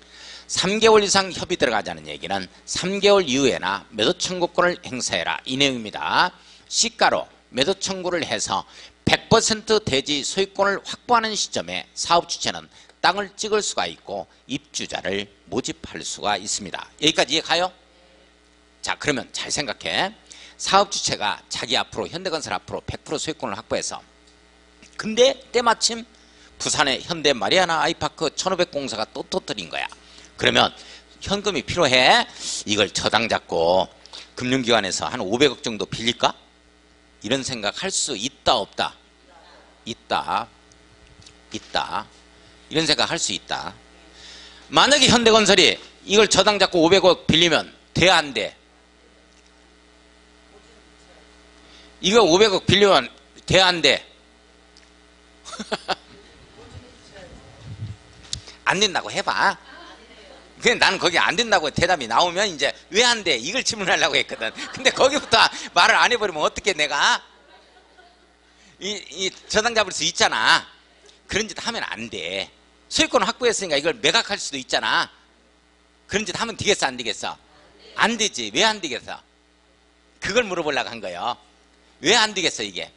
3개월 이상 협의 들어가자는 얘기는 3개월 이후에나 매도 청구권을 행사해라 이 내용입니다. 시가로 매도 청구를 해서 100% 대지 소유권을 확보하는 시점에 사업주체는 땅을 찍을 수가 있고 입주자를 모집할 수가 있습니다. 여기까지 이해 가요? 자, 그러면 잘 생각해. 사업주체가 자기 앞으로 현대건설 앞으로 100% 소유권을 확보해서 근데 때마침 부산에 현대 마리아나 아이파크 1500공사가 또 터뜨린 거야. 그러면 현금이 필요해. 이걸 저당 잡고 금융기관에서 한 500억 정도 빌릴까? 이런 생각 할 수 있다 없다? 있다. 이런 생각 할 수 있다. 만약에 현대건설이 이걸 저당 잡고 500억 빌리면 돼 안 돼? 이거 500억 빌리면 돼 안 돼? 안 된다고 해봐. 근데 나는 거기 안 된다고 대답이 나오면 이제 왜 안 돼? 이걸 질문하려고 했거든. 근데 거기부터 말을 안 해버리면 어떻게 내가 이 저당 잡을 수 있잖아. 그런 짓 하면 안 돼. 소유권 확보했으니까 이걸 매각할 수도 있잖아. 그런 짓 하면 되겠어 안 되겠어? 안 되지. 왜 안 되겠어? 그걸 물어보려고 한 거예요. 왜 안 되겠어 이게?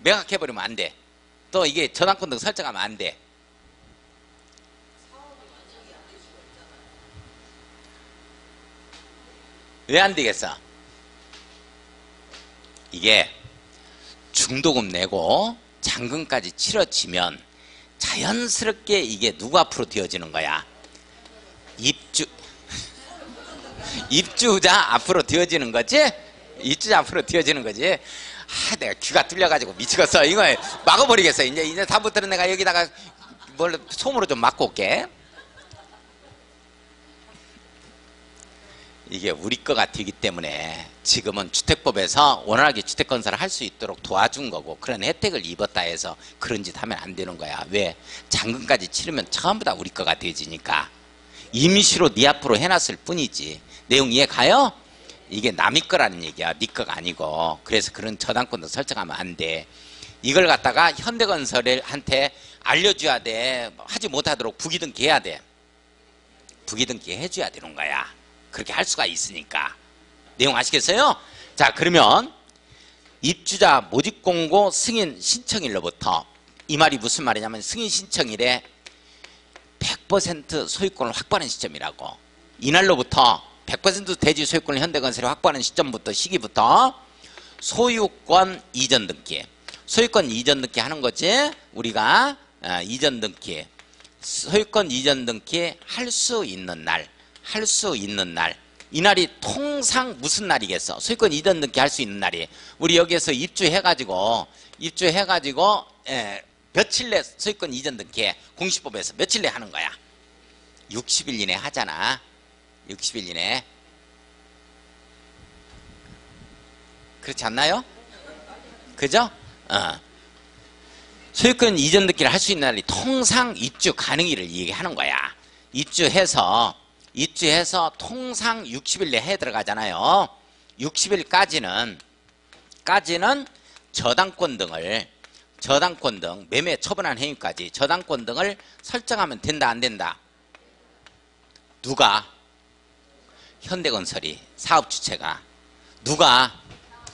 매각해버리면 안 돼. 또 이게 저당권 등 설정하면 안 돼. 왜 안 되겠어? 이게 중도금 내고 잔금까지 치러지면 자연스럽게 이게 누구 앞으로 뒤어지는 거야? 입주자 앞으로 뒤어지는 거지? 입주자 앞으로 뒤어지는 거지? 아, 내가 귀가 뚫려가지고 미치겠어. 이거 막아버리겠어. 이제 다음부터는 내가 여기다가 뭘 솜으로 좀 막고 올게. 이게 우리 거가 되기 때문에 지금은 주택법에서 원활하게 주택 건설을 할 수 있도록 도와준 거고 그런 혜택을 입었다 해서 그런 짓 하면 안 되는 거야. 왜? 잔금까지 치르면 전부 다 우리 거가 되지니까. 임시로 네 앞으로 해놨을 뿐이지. 내용 이해 가요? 이게 남의 거라는 얘기야. 네 거가 아니고. 그래서 그런 저당권도 설정하면 안 돼. 이걸 갖다가 현대건설한테 알려줘야 돼. 하지 못하도록 부기등기 해야 돼. 부기등기 해줘야 되는 거야. 그렇게 할 수가 있으니까. 내용 아시겠어요? 자, 그러면 입주자 모집공고 승인 신청일로부터, 이 말이 무슨 말이냐면 승인 신청일에 100% 소유권을 확보하는 시점이라고. 이날로부터 100% 대지 소유권을 현대건설이 확보하는 시기부터 소유권 이전 등기. 소유권 이전 등기 하는 거지. 우리가 이전 등기, 소유권 이전 등기 할 수 있는 날, 이날이 통상 무슨 날이겠어? 소유권 이전 등기 할 수 있는 날이 우리 여기에서 입주해가지고 며칠 내 소유권 이전 등기 공시법에서 며칠 내 하는 거야? 60일 이내 하잖아. 60일 이내. 그렇지 않나요? 그죠? 소유권 이전 등기를 할 수 있는 날이 통상 입주 가능일을 얘기하는 거야. 입주해서 통상 60일 내에 해 들어가잖아요. 60일까지는 저당권 등 매매 처분한 행위까지 저당권 등을 설정하면 된다 안 된다? 누가? 현대건설이 사업주체가. 누가?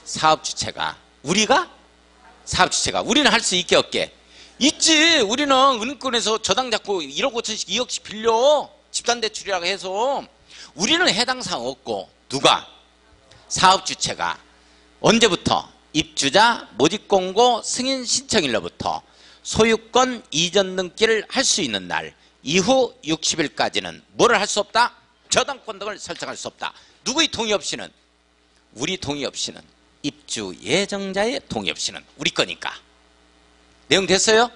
사업주체가. 우리가? 사업주체가. 우리는 할 수 있게 없게? 있지. 우리는 은행권에서 저당 잡고 1억 5천씩 2억씩 빌려. 집단대출이라고 해서 우리는 해당 사항 없고. 누가? 사업주체가. 언제부터? 입주자 모집공고 승인 신청일로부터 소유권 이전 등기를 할 수 있는 날 이후 60일까지는 뭐를 할 수 없다? 저당권 등을 설정할 수 없다. 누구의 동의 없이는? 우리 동의 없이는. 입주 예정자의 동의 없이는. 우리 거니까. 내용 됐어요?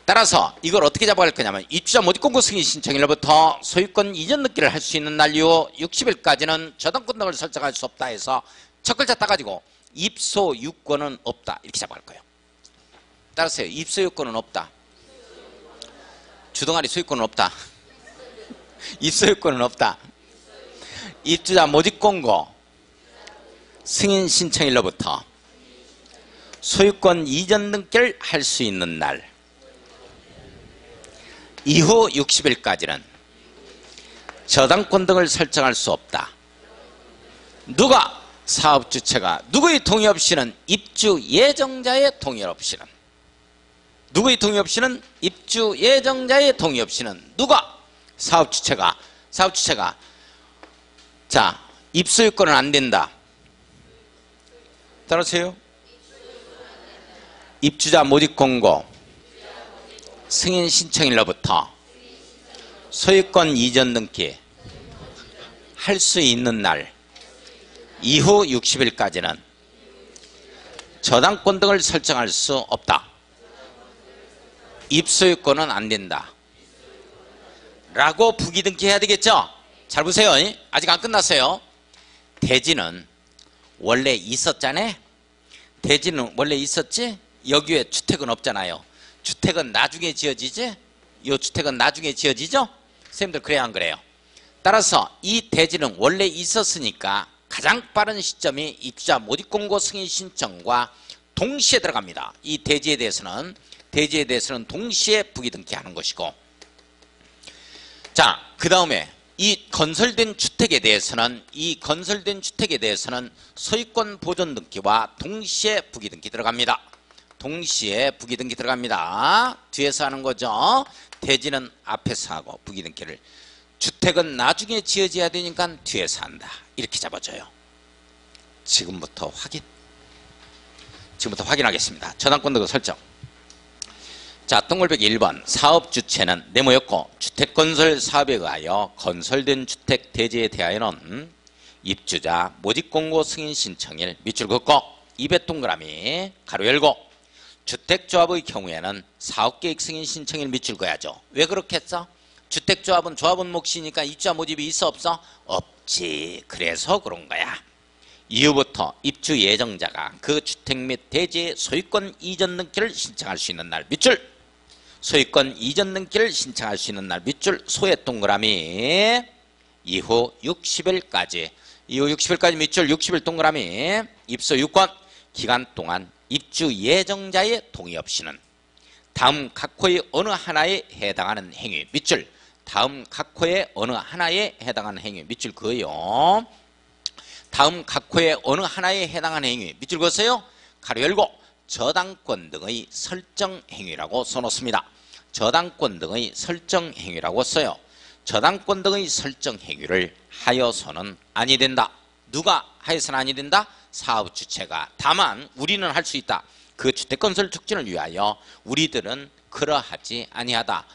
따라서 이걸 어떻게 잡아갈 거냐면 입주자 모집공고 승인 신청일로부터 소유권 이전 등기를 할 수 있는 날 이후 60일까지는 저당권 등을 설정할 수 없다 해서 첫 글자 따가지고 입소유권은 없다 이렇게 잡아갈 거예요. 따라서요. 입소유권은 없다. 주동아리 소유권은 없다. 입소유권은 없다. 입주자 모집공고 승인 신청일로부터 소유권 이전 등기를 할 수 있는 날 이후 60일까지는 저당권 등을 설정할 수 없다. 누가? 사업주체가. 누구의 동의 없이는? 입주 예정자의 동의 없이는. 누구의 동의 없이는? 입주 예정자의 동의 없이는. 누가? 사업주체가. 사업주체가. 자, 입소유권은 안 된다. 따라오세요. 입주자 모집공고 승인 신청일로부터 소유권 이전 등기 할 수 있는 날 이후 60일까지는 저당권 등을 설정할 수 없다. 입소유권은 안 된다. 라고 부기등기 해야 되겠죠? 잘 보세요. 아직 안 끝났어요. 대지는 원래 있었잖아요. 대지는 원래 있었지? 여기에 주택은 없잖아요. 주택은 나중에 지어지지? 이 주택은 나중에 지어지죠? 선생님들 그래야 안 그래요? 따라서 이 대지는 원래 있었으니까 가장 빠른 시점이 입주자 모집공고 승인 신청과 동시에 들어갑니다. 이 대지에 대해서는 동시에 부기등기하는 것이고, 자, 그 다음에 이 건설된 주택에 대해서는 소유권 보존 등기와 동시에 부기등기 들어갑니다. 동시에 부기등기 들어갑니다. 뒤에서 하는 거죠. 대지는 앞에서 하고 부기등기를. 주택은 나중에 지어져야 되니까 뒤에서 한다. 이렇게 잡아줘요. 지금부터 확인하겠습니다. 저당권 등급 설정. 자, 동글배기 1번 사업주체는 네모였고 주택건설 사업에 의하여 건설된 주택 대지에 대하여는 입주자 모집공고 승인 신청일 밑줄 긋고 입에 동그라미 가로 열고 주택조합의 경우에는 사업계획 승인 신청일 밑줄 그어야죠. 왜 그렇게 했어? 주택조합은 조합원 몫이니까 입주자 모집이 있어 없어? 없지. 그래서 그런 거야. 이후부터 입주 예정자가 그 주택 및 대지의 소유권 이전 등기를 신청할 수 있는 날 밑줄, 소유권 이전 등기를 신청할 수 있는 날 밑줄, 소의 동그라미 이후 60일까지 밑줄 60일 동그라미 입소 유권 기간 동안 입주 예정자의 동의 없이는 다음 각 호의 어느 하나에 해당하는 행위 밑줄, 다음 각 호의 어느 하나에 해당하는 행위 밑줄 그어요. 다음 각 호의 어느 하나에 해당하는 행위 밑줄 그었어요. 가로 열고 저당권 등의 설정 행위라고 써놓습니다. 저당권 등의 설정 행위라고 써요. 저당권 등의 설정 행위를 하여서는 아니 된다. 누가 하여서는 아니 된다? 사업 주체가. 다만 우리는 할 수 있다. 그 주택건설 촉진을 위하여 우리들은 그러하지 아니하다.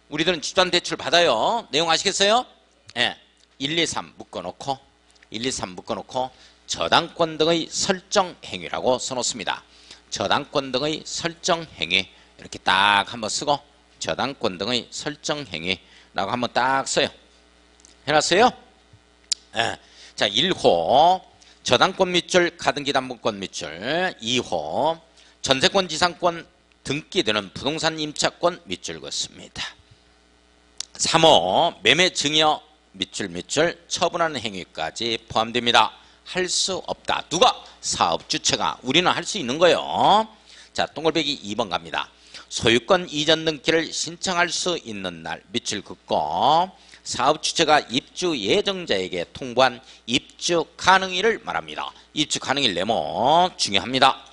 우리들은 집단 대출 받아요. 내용 아시겠어요? 예. 1, 2, 3 묶어놓고 1, 2, 3 묶어놓고 저당권 등의 설정 행위라고 써놓습니다. 저당권 등의 설정 행위 이렇게 딱 한번 쓰고 저당권 등의 설정 행위라고 한번 딱 써요. 해놨어요? 예. 자, 1호 저당권 밑줄 가등기 담보권 밑줄, 2호 전세권 지상권 등기되는 부동산 임차권 밑줄 긋습니다. 3호 매매 증여 밑줄 처분하는 행위까지 포함됩니다. 할 수 없다. 누가? 사업 주체가. 우리는 할 수 있는 거예요. 자, 동글배기 2번 갑니다. 소유권 이전 등기를 신청할 수 있는 날 밑줄 긋고 사업 주체가 입주 예정자에게 통보한 입주 가능일을 말합니다. 입주 가능일 네모 중요합니다.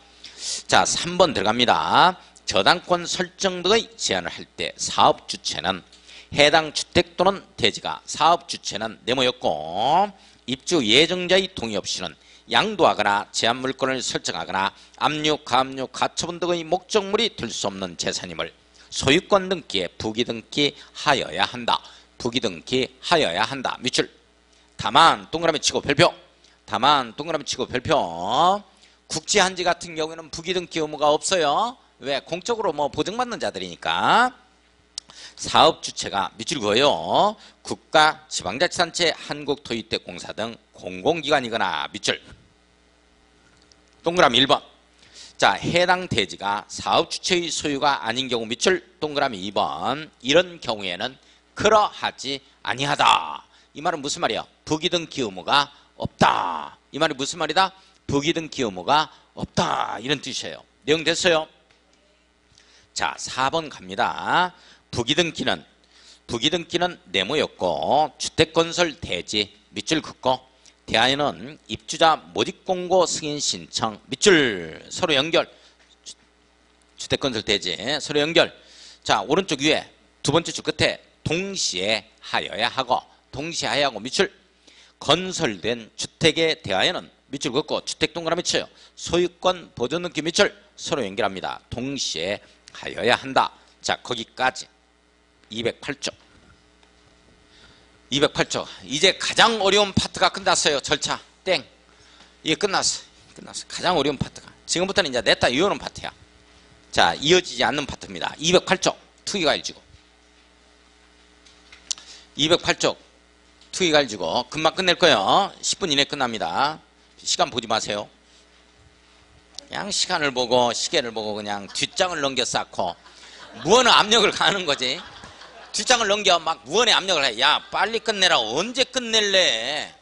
자, 3번 들어갑니다. 저당권 설정 등의 제한을 할 때 사업 주체는 해당 주택 또는 대지가 사업 주체는 네모였고 입주 예정자의 동의 없이는 양도하거나 제한 물건을 설정하거나 압류, 가압류, 가처분 등의 목적물이 될 수 없는 재산임을 소유권 등기에 부기 등기하여야 한다. 부기 등기하여야 한다. 밑줄. 다만 동그라미 치고 별표. 다만 동그라미 치고 별표. 국지한지 같은 경우에는 부기 등기 의무가 없어요. 왜? 공적으로 뭐 보증받는 자들이니까. 사업 주체가 밑줄 그어요. 국가, 지방자치단체, 한국토유택공사 등 공공기관이거나 밑줄. 동그라미 1번. 자, 해당 대지가 사업 주체의 소유가 아닌 경우 밑줄. 동그라미 2번. 이런 경우에는 그러하지 아니하다. 이 말은 무슨 말이야? 부기 등기 의무가 없다. 이 말이 무슨 말이다? 부기 등기 의무가 없다. 이런 뜻이에요. 내용 됐어요? 자, 4번 갑니다. 부기 등기는 네모였고 주택건설 대지 밑줄 긋고 대하여는 입주자 모집공고 승인 신청 밑줄 서로 연결. 주택건설 대지 서로 연결. 자, 오른쪽 위에 두 번째 줄 끝에 동시에 하여야 하고 밑줄. 건설된 주택에 대하여는 밑줄 긋고 주택 동그라미 쳐요. 소유권 보존 등기 밑줄 서로 연결합니다. 동시에 하여야 한다. 자, 거기까지 208쪽. 이제 가장 어려운 파트가 끝났어요. 절차 땡. 이게 끝났어. 가장 어려운 파트가. 지금부터는 이제 냈다 이어오는 파트야. 자, 이어지지 않는 파트입니다. 208쪽 투기가 일지고 208쪽 투기가 일지고 금방 끝낼 거예요. 10분 이내 끝납니다. 시간 보지 마세요. 그냥 시간을 보고 시계를 보고 그냥 뒷장을 넘겨 쌓고 무언의 압력을 가하는 거지. 뒷장을 넘겨 막 무언의 압력을 해. 야, 빨리 끝내라. 언제 끝낼래?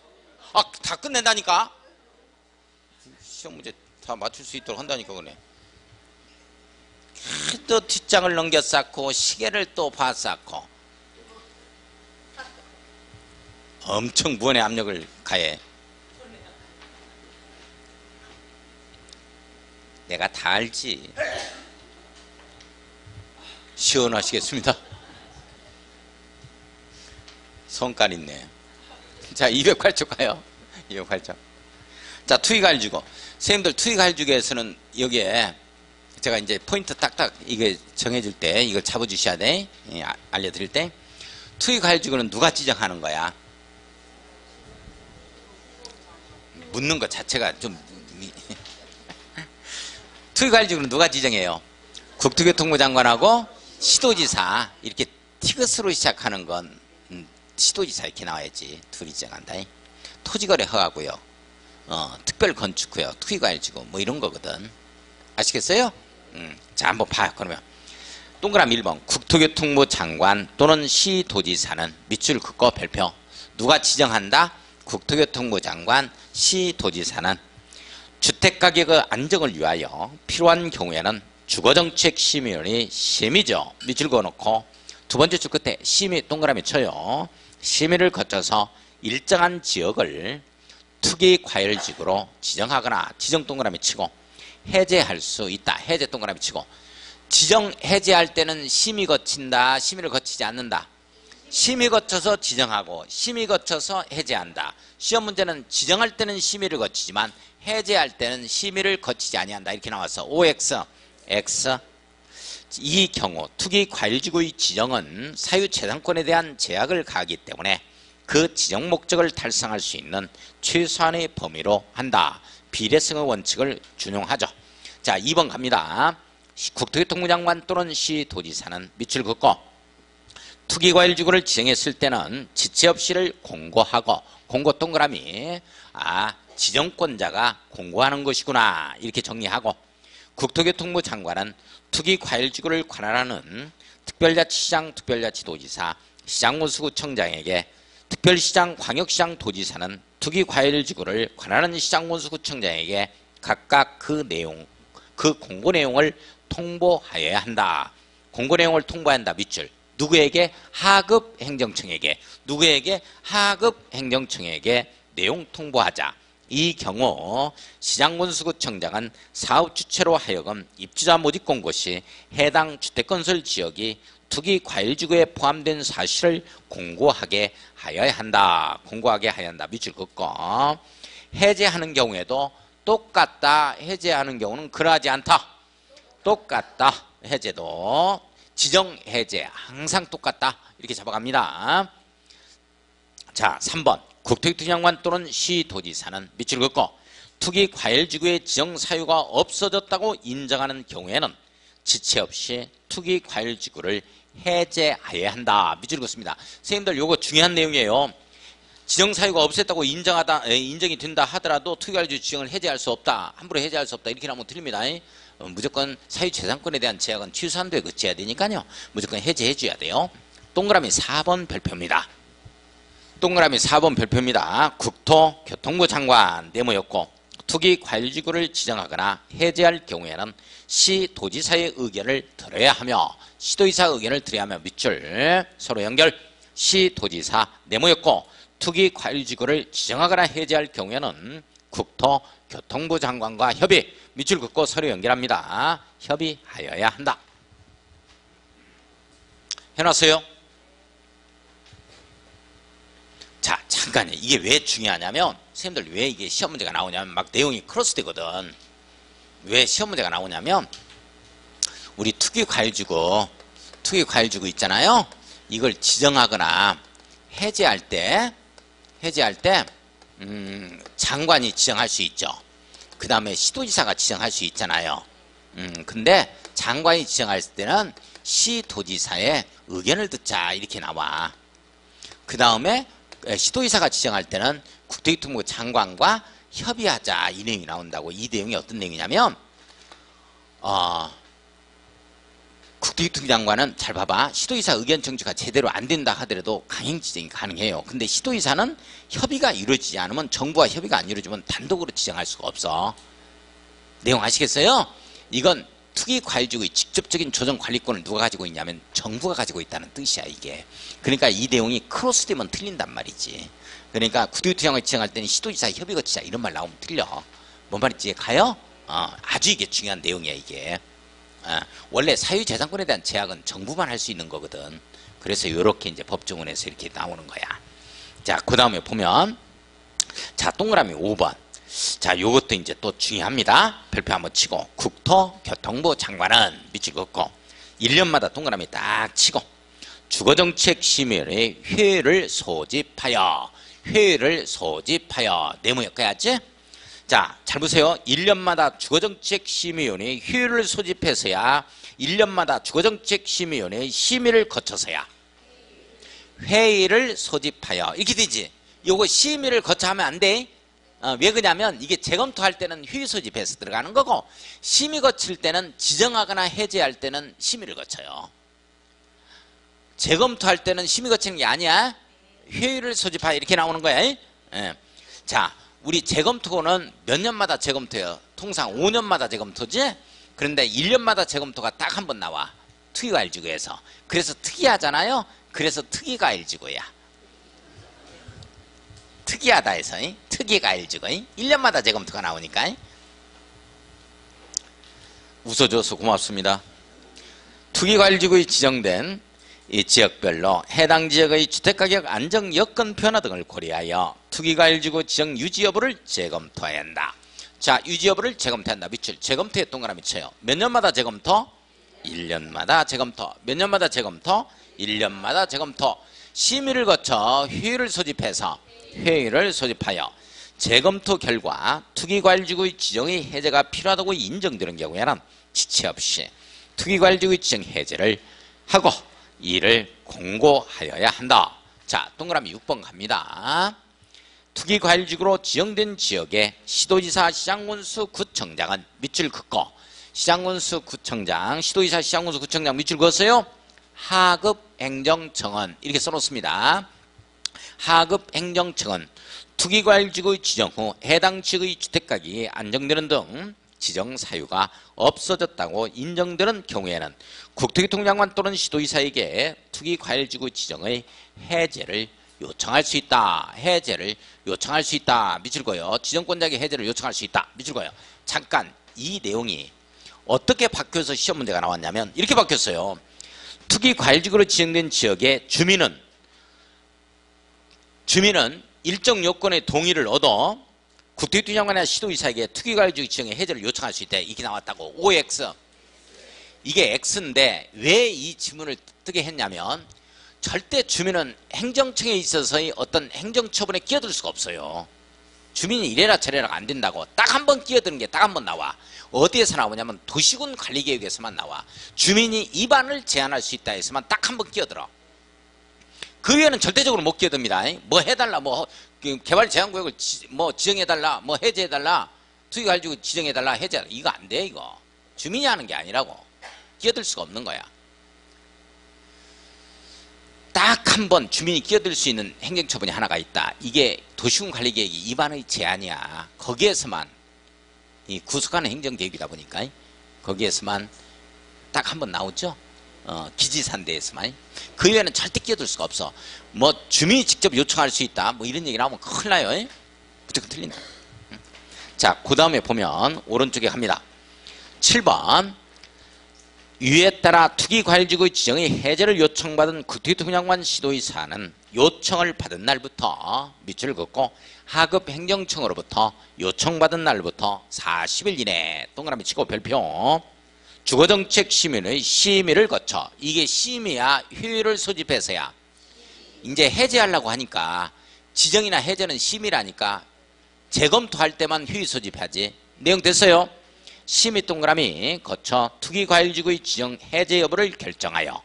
아, 다 끝낸다니까? 시험 문제 다 맞출 수 있도록 한다니까 그래. 또 뒷장을 넘겨 쌓고 시계를 또 봐 쌓고 엄청 무언의 압력을 가해. 내가 다 알지. 시원하시겠습니다. 성깔 있네. 자, 208쪽 가요. 208쪽. 자, 투기가일주고. 선생님들 투기가일주기에서는 여기에 제가 이제 포인트 딱딱 이게 정해줄 때 이걸 잡아주셔야 돼. 예, 알려드릴 때. 투기과열지구는 누가 지정하는 거야? 묻는 것 자체가 좀 투기과열지구는 누가 지정해요? 국토교통부 장관하고 시도지사. 이렇게 티귿으로 시작하는 건 시도지사 이렇게 나와야지. 둘이 지정한다. 토지거래 허가고요. 특별건축구요. 투기과열지구 뭐 이런 거거든. 아시겠어요? 자, 한번 봐요. 그러면 동그라미 1번 국토교통부 장관 또는 시도지사는 밑줄 긋고 별표. 누가 지정한다? 국토교통부 장관, 시도지사는 주택가격의 안정을 위하여 필요한 경우에는 주거정책심의원이 심의죠. 밑줄 그어놓고 두 번째 줄 끝에 심의 동그라미 쳐요. 심의를 거쳐서 일정한 지역을 투기과열지구로 지정하거나 지정 동그라미 치고 해제할 수 있다. 해제 동그라미 치고 지정 해제할 때는 심의 거친다. 심의를 거치지 않는다. 심의 거쳐서 지정하고 심의 거쳐서 해제한다. 시험 문제는 지정할 때는 심의를 거치지만 해제할 때는 심의를 거치지 아니한다. 이렇게 나와서 OX, X. 이 경우 투기과열지구의 지정은 사유재산권에 대한 제약을 가하기 때문에 그 지정 목적을 달성할 수 있는 최소한의 범위로 한다. 비례성의 원칙을 준용하죠. 자, 2번 갑니다. 국토교통부 장관 또는 시도지사는 밑줄 긋고 투기과열지구를 지정했을 때는 지체 없이를 공고하고 공고 동그라미 지정권자가 공고하는 것이구나 이렇게 정리하고 국토교통부 장관은 투기과열지구를 관할하는 특별자치시장 특별자치도지사 시장군수구청장에게 특별시장 광역시장 도지사는 투기과열지구를 관할하는 시장군수구청장에게 각각 그 공고 내용을 통보하여야 한다. 공고 내용을 통보해야 한다. 밑줄. 누구에게? 하급 행정청에게. 누구에게? 하급 행정청에게 내용 통보하자. 이 경우 시장군수구청장은 사업 주체로 하여금 입주자 모집 공고 시 해당 주택건설 지역이 투기과열지구에 포함된 사실을 공고하게 하여야 한다. 공고하게 하여야 한다. 밑줄 긋고 해제하는 경우에도 똑같다. 해제하는 경우는 그러하지 않다. 똑같다. 해제도 지정 해제 항상 똑같다. 이렇게 잡아갑니다. 자, 3번 국토교통부 장관 또는 시도지사는 밑줄 긋고 투기과열지구의 지정 사유가 없어졌다고 인정하는 경우에는 지체 없이 투기과열지구를 해제해야 한다. 밑줄 긋습니다. 선생님들 요거 중요한 내용이에요. 지정 사유가 없었다고 인정이 된다 하더라도 투기과열지구 지정을 해제할 수 없다. 함부로 해제할 수 없다. 이렇게 나오면 틀립니다. 무조건 사유재산권에 대한 제약은 취소한도에 그쳐야 되니까요. 무조건 해제해 줘야 돼요. 동그라미 4번 별표입니다. 동그라미 4번 별표입니다. 국토교통부 장관 네모였고 투기과열지구를 지정하거나 해제할 경우에는 시도지사의 의견을 들어야 하며 시도지사 의견을 들어야 하며 밑줄 서로 연결. 시도지사 네모였고 투기과열지구를 지정하거나 해제할 경우에는 국토교통부 장관과 협의. 밑줄 긋고 서로 연결합니다. 협의하여야 한다. 해놨어요? 자, 잠깐요. 이게 왜 중요하냐면 선생님들 왜 이게 시험 문제가 나오냐면 막 내용이 크로스되거든. 왜 시험 문제가 나오냐면 우리 투기과열지구 있잖아요. 이걸 지정하거나 해제할 때 장관이 지정할 수 있죠. 그 다음에 시도지사가 지정할 수 있잖아요. 근데 장관이 지정할 때는 시도지사의 의견을 듣자 이렇게 나와. 그 다음에 시도지사가 지정할 때는 국토교통부 장관과 협의하자 이 내용이 나온다고. 이 내용이 어떤 내용이냐면 국토교통부 장관은 잘 봐봐. 시도지사 의견 청취가 제대로 안 된다 하더라도 강행 지정이 가능해요. 근데 시도지사는 협의가 이루어지지 않으면 정부와 협의가 안 이루어지면 단독으로 지정할 수가 없어. 내용 아시겠어요? 이건 투기과열지구의 직접적인 조정관리권을 누가 가지고 있냐면 정부가 가지고 있다는 뜻이야 이게. 그러니까 이 내용이 크로스되면 틀린단 말이지. 그러니까 국토교통부 장관이 지정할 때는 시도지사 협의 거치자 이런 말 나오면 틀려. 뭔 말인지 가요? 아주 이게 중요한 내용이야 이게. 원래 사유재산권에 대한 제약은 정부만 할 수 있는 거거든. 그래서 이렇게 이제 법조문에서 이렇게 나오는 거야. 자, 그 다음에 보면 자 동그라미 5번 자, 요것도 이제 또 중요합니다. 별표 한번 치고 국토교통부 장관은 밑줄 긋고 1년마다 동그라미 딱 치고 주거정책심의위원회 회의를 소집하여 네모 엮어야지. 자, 잘 보세요. 1년마다 주거정책심의위원회 회의를 소집해서야 1년마다 주거정책심의위원회 심의를 거쳐서야 회의를 소집하여 이렇게 되지. 요거 심의를 거쳐 하면 안 돼. 왜 그러냐면 이게 재검토할 때는 회의 소집해서 들어가는 거고 심의 거칠 때는 지정하거나 해제할 때는 심의를 거쳐요. 재검토할 때는 심의 거치는 게 아니야. 회의를 소집하여 이렇게 나오는 거야. 예. 자, 우리 재검토는 몇 년마다 재검토해요? 통상 5년마다 재검토지? 그런데 1년마다 재검토가 딱 한 번 나와. 특위과일지구에서. 그래서 특이하잖아요. 그래서 특위과일지구야. 특이하다 해서 특위과일지구 1년마다 재검토가 나오니까. 웃어줘서 고맙습니다. 특위과일지구에 지정된 이 지역별로 해당 지역의 주택가격 안정 여건 변화 등을 고려하여 특위과일지구 지정 유지 여부를 재검토해야 한다. 자, 유지 여부를 재검토한다. 밑줄 재검토에 동그라미 쳐요. 몇 년마다 재검토? 1년마다 재검토. 몇 년마다 재검토? 1년마다 재검토. 심의를 거쳐 회의를 소집하여 재검토 결과 특위과일지구의 지정의 해제가 필요하다고 인정되는 경우에는 지체 없이 특위과일지구의 지정 해제를 하고 이를 공고하여야 한다. 자, 동그라미 6번 갑니다. 특위과일지구로 지정된 지역의 시도지사, 시장군수, 구청장은 밑줄 긋고 시장군수, 구청장, 시도지사, 시장군수, 구청장 밑줄 그었어요. 하급행정청은 이렇게 써놓습니다. 하급행정청은 특위과일지구의 지정 후 해당 지역의 주택가격이 안정되는 등 지정 사유가 없어졌다고 인정되는 경우에는 국토교통장관 또는 시도지사에게 특위과일지구 지정의 해제를 요청할 수 있다. 해제를 요청할 수 있다. 밑줄 그어요. 지정권자에게 해제를 요청할 수 있다. 밑줄 그어요. 잠깐 이 내용이 어떻게 바뀌어서 시험 문제가 나왔냐면 이렇게 바뀌었어요. 특위과일지구로 지정된 지역의 주민은 일정 요건의 동의를 얻어 국토교통장관이나 시도지사에게 특위과일지구 지정의 해제를 요청할 수 있다. 이게 나왔다고. OX. 이게 X인데 왜 이 지문을 뜨게 했냐면 절대 주민은 행정청에 있어서의 어떤 행정처분에 끼어들 수가 없어요. 주민이 이래라 저래라 안 된다고. 딱 한 번 끼어드는 게 딱 한 번 나와. 어디에서 나오냐면 도시군 관리계획에서만 나와. 주민이 입안을 제한할 수 있다 해서만 딱 한 번 끼어들어. 그 외에는 절대적으로 못 끼어듭니다. 뭐 해달라, 뭐 개발 제한구역을 지정해달라, 뭐 해제해달라, 특위과일지구 지정해달라, 해제해달라. 이거 안 돼, 이거. 주민이 하는 게 아니라고. 끼어들 수가 없는 거야. 딱 한 번 주민이 끼어들 수 있는 행정처분이 하나가 있다. 이게 도시군 관리계획이 입안의 제한이야. 거기에서만 이 구속하는 행정계획이다 보니까 거기에서만 딱 한 번 나오죠. 기지산대에서만. 그 외에는 절대 끼어들 수가 없어. 뭐 주민이 직접 요청할 수 있다. 뭐 이런 얘기 나오면 큰일 나요. 무조건 틀린다. 자, 그 다음에 보면 오른쪽에 갑니다. 7번. 위에 따라 특위과일지구의 지정의 해제를 요청받은 국토교통장관 시도지사는 요청을 받은 날부터 밑줄 긋고 하급행정청으로부터 요청받은 날부터 40일 이내 동그라미 치고 별표 주거정책심의의 심의를 거쳐. 이게 심의야 회의를 소집해서야 이제 해제하려고 하니까 지정이나 해제는 심의라니까 재검토할 때만 회의 소집하지. 내용 됐어요? 심의 동그라미 거쳐 특위과일지구의 지정 해제 여부를 결정하여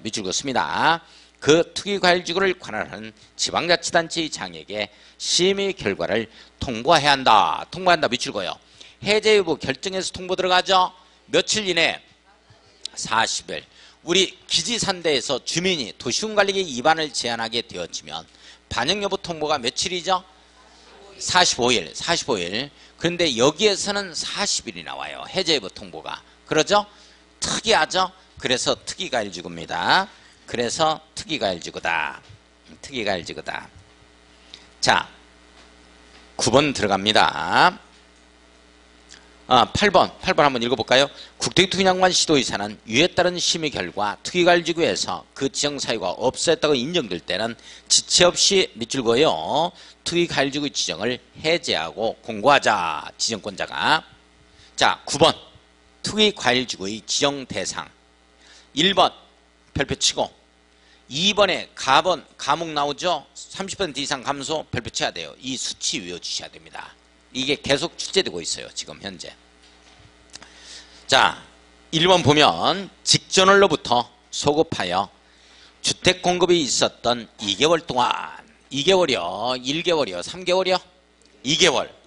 밑줄 긋습니다. 그 특위과일지구를 관할하는 지방자치단체의 장에게 심의 결과를 통보해야 한다. 밑줄 그어요. 해제 여부 결정해서 통보 들어가죠. 며칠 이내? 40일. 우리 기지산대에서 주민이 도시군관리계획 위반을 제한하게 되어지면 반영 여부 통보가 며칠이죠? 45일. 그런데 여기에서는 40일이 나와요. 해제 여부 통보가. 그러죠? 특이하죠? 그래서 특위과일지구입니다. 그래서 특위과일지구다. 자, 9번 들어갑니다. 8번 한번 읽어볼까요? 국토교통장관 시도의사는 이에 따른 심의 결과 투기관리지구에서 그 지정 사유가 없었다고 인정될 때는 지체 없이 밑줄 그어요. 투기관리지구 지정을 해제하고 공고하자. 지정권자가. 자, 9번 투기관리지구의 지정 대상. 1번 별표 치고 2번에 과목 나오죠? 30% 이상 감소 별표 쳐야 돼요. 이 수치 외워주셔야 됩니다. 이게 계속 출제되고 있어요. 지금 현재. 자, 1번 보면 직전월로부터 소급하여 주택 공급이 있었던 2개월 동안 2개월이요? 1개월이요? 3개월이요?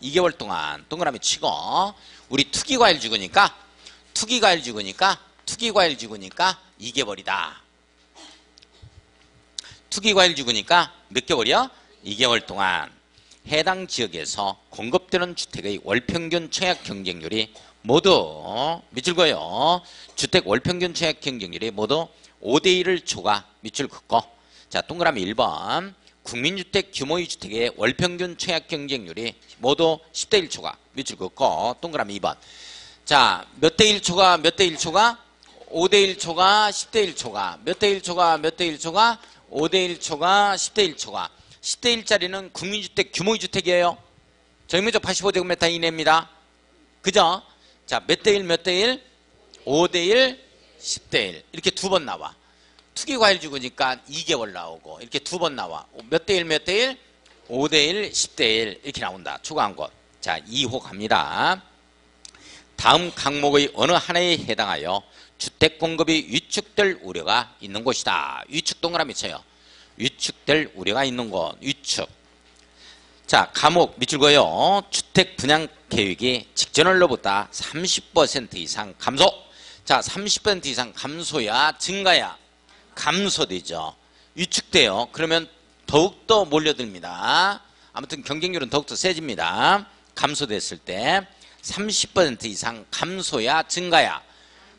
2개월 동안 동그라미 치고 우리 투기과일지구니까 2개월이다. 투기과일지구니까 몇 개월이요? 2개월 동안 해당 지역에서 공급되는 주택의 월평균 청약 경쟁률이 모두 밑줄 그어요. 주택 월평균 청약 경쟁률이 모두 5대1을 초과 밑줄 긋고 자 동그라미 1번 국민주택 규모의 주택의 월평균 청약 경쟁률이 모두 10대1 초과 밑줄 긋고 동그라미 2번 자 몇 대 1초가 5대1 초과 10대1 초과 몇 대 1초가 5대1 초과 10대1 초과 10대1짜리는 국민주택 규모의 주택이에요. 정면적 85제곱미터 이내입니다. 그죠? 자, 몇 대 1, 5대1, 10대1 이렇게 두 번 나와. 투기과일지구니까 2개월 나오고 이렇게 두 번 나와. 몇 대 1, 5대1, 10대1 이렇게 나온다. 추가한 것. 자, 2호 갑니다. 다음 강목의 어느 하나에 해당하여 주택 공급이 위축될 우려가 있는 곳이다. 위축 동그라미 쳐요. 위축될 우려가 있는 곳. 위축. 자, 과목 밑줄 그어요. 주택 분양 계획이 직전월로보다 30% 이상 감소. 자, 30% 이상 감소야 증가야 감소되죠. 위축돼요. 그러면 더욱더 몰려듭니다. 아무튼 경쟁률은 더욱더 세집니다. 감소됐을 때 30% 이상 감소야 증가야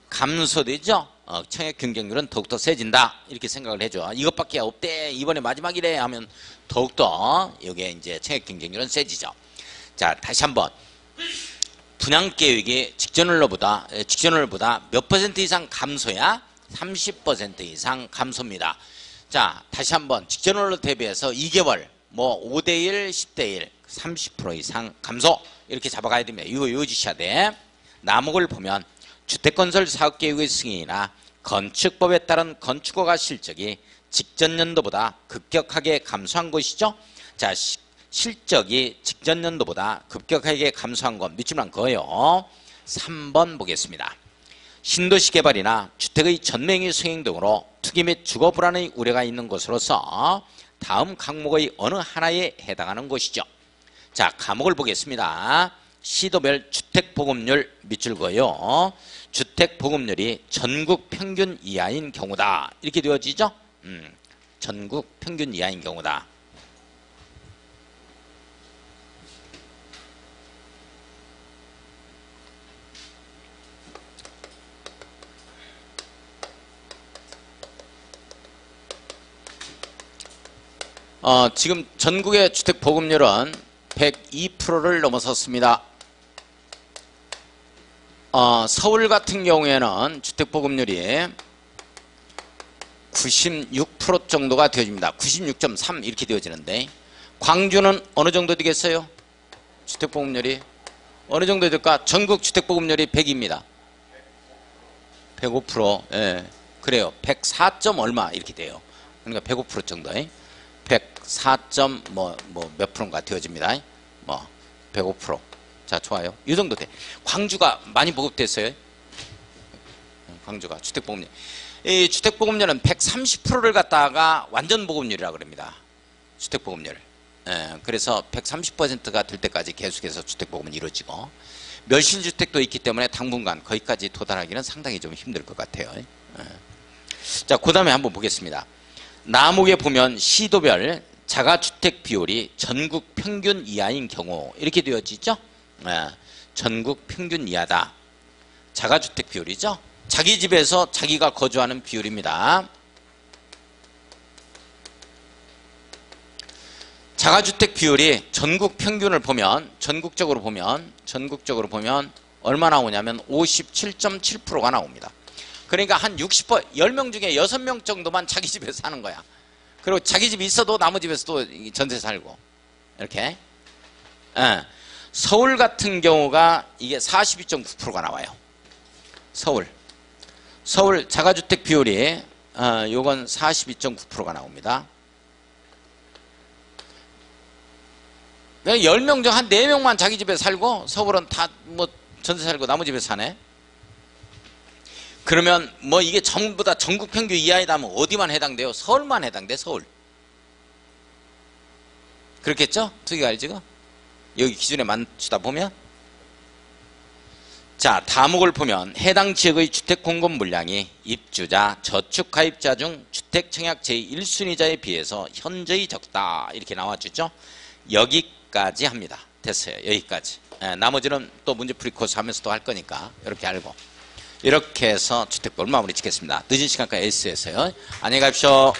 감소되죠. 청약 경쟁률은 더욱더 세진다. 이렇게 생각을 해줘. 이것밖에 없대. 이번에 마지막이래 하면 더욱더 여기에 이제 청약 경쟁률은 세지죠. 자, 다시 한번. 분양 계획이 직전월보다 몇 퍼센트 이상 감소야? 30% 이상 감소입니다. 자, 다시 한번. 직전월로 대비해서 2개월, 뭐 5대1, 10대1, 30% 이상 감소. 이렇게 잡아가야 됩니다. 이거 외워주셔야 돼. 나목을 보면 주택건설 사업계획의 승인이나 건축법에 따른 건축허가 실적이 직전 연도보다 급격하게 감소한 것이죠. 자, 실적이 직전 연도보다 급격하게 감소한 건 밑줄만 그어요. 3번 보겠습니다. 신도시 개발이나 주택의 전매행위 수행 등으로 투기 및 주거 불안의 우려가 있는 것으로서 다음 항목의 어느 하나에 해당하는 것이죠. 자, 과목을 보겠습니다. 시도별 주택보급률 밑줄 그어요. 주택보급률이 전국 평균 이하인 경우다. 이렇게 되어지죠? 전국 평균 이하인 경우다. 지금 전국의 주택보급률은 102%를 넘어섰습니다. 서울 같은 경우에는 주택보급률이 96% 정도가 되어집니다. 96.3 이렇게 되어지는데 광주는 어느 정도 되겠어요? 주택보급률이 어느 정도 될까? 전국 주택보급률이 100입니다. 105%. 예, 그래요. 104. 얼마 이렇게 돼요. 그러니까 105% 정도. 104. 몇 프로인가 되어집니다. 105%. 자, 좋아요. 이 정도 돼. 광주가 많이 보급됐어요. 광주가 주택보급률. 이 주택보급률은 130%를 갖다가 완전 보급률이라고 그럽니다. 주택보급률. 예, 그래서 130%가 될 때까지 계속해서 주택보급은 이루어지고 멸실주택도 있기 때문에 당분간 거기까지 도달하기는 상당히 좀 힘들 것 같아요. 예. 자, 그 다음에 한번 보겠습니다. 나목에 보면 시도별 자가주택 비율이 전국 평균 이하인 경우 이렇게 되어지죠. 예, 전국 평균 이하다. 자가주택 비율이죠. 자기 집에서 자기가 거주하는 비율입니다. 자가주택 비율이 전국 평균을 보면 전국적으로 보면 얼마 나오냐면 57.7%가 나옵니다. 그러니까 한 60%, 10명 중에 6명 정도만 자기 집에서 사는 거야. 그리고 자기 집이 있어도 나머지 집에서 또 전세 살고. 이렇게. 예. 서울 같은 경우가 이게 42.9%가 나와요. 서울 자가주택 비율이 요건 42.9%가 나옵니다. 10명 중 한 4명만 자기 집에 살고 서울은 다 뭐 전세 살고 나머지 집에 사네. 그러면 뭐 이게 전부 다 전국 평균 이하이다면 어디만 해당돼요? 서울만 해당돼. 서울. 그렇겠죠? 투기가 알지? 여기 기준에 맞추다 보면. 자, 다목을 보면 해당 지역의 주택 공급 물량이 입주자, 저축 가입자 중 주택 청약 제1순위자에 비해서 현저히 적다. 이렇게 나와주죠. 여기까지 합니다. 됐어요. 여기까지. 나머지는 또 문제풀이 코스 하면서 또 할 거니까 이렇게 알고. 이렇게 해서 주택법을 마무리 짓겠습니다. 늦은 시간까지 S에서요. 안녕히 가십시오.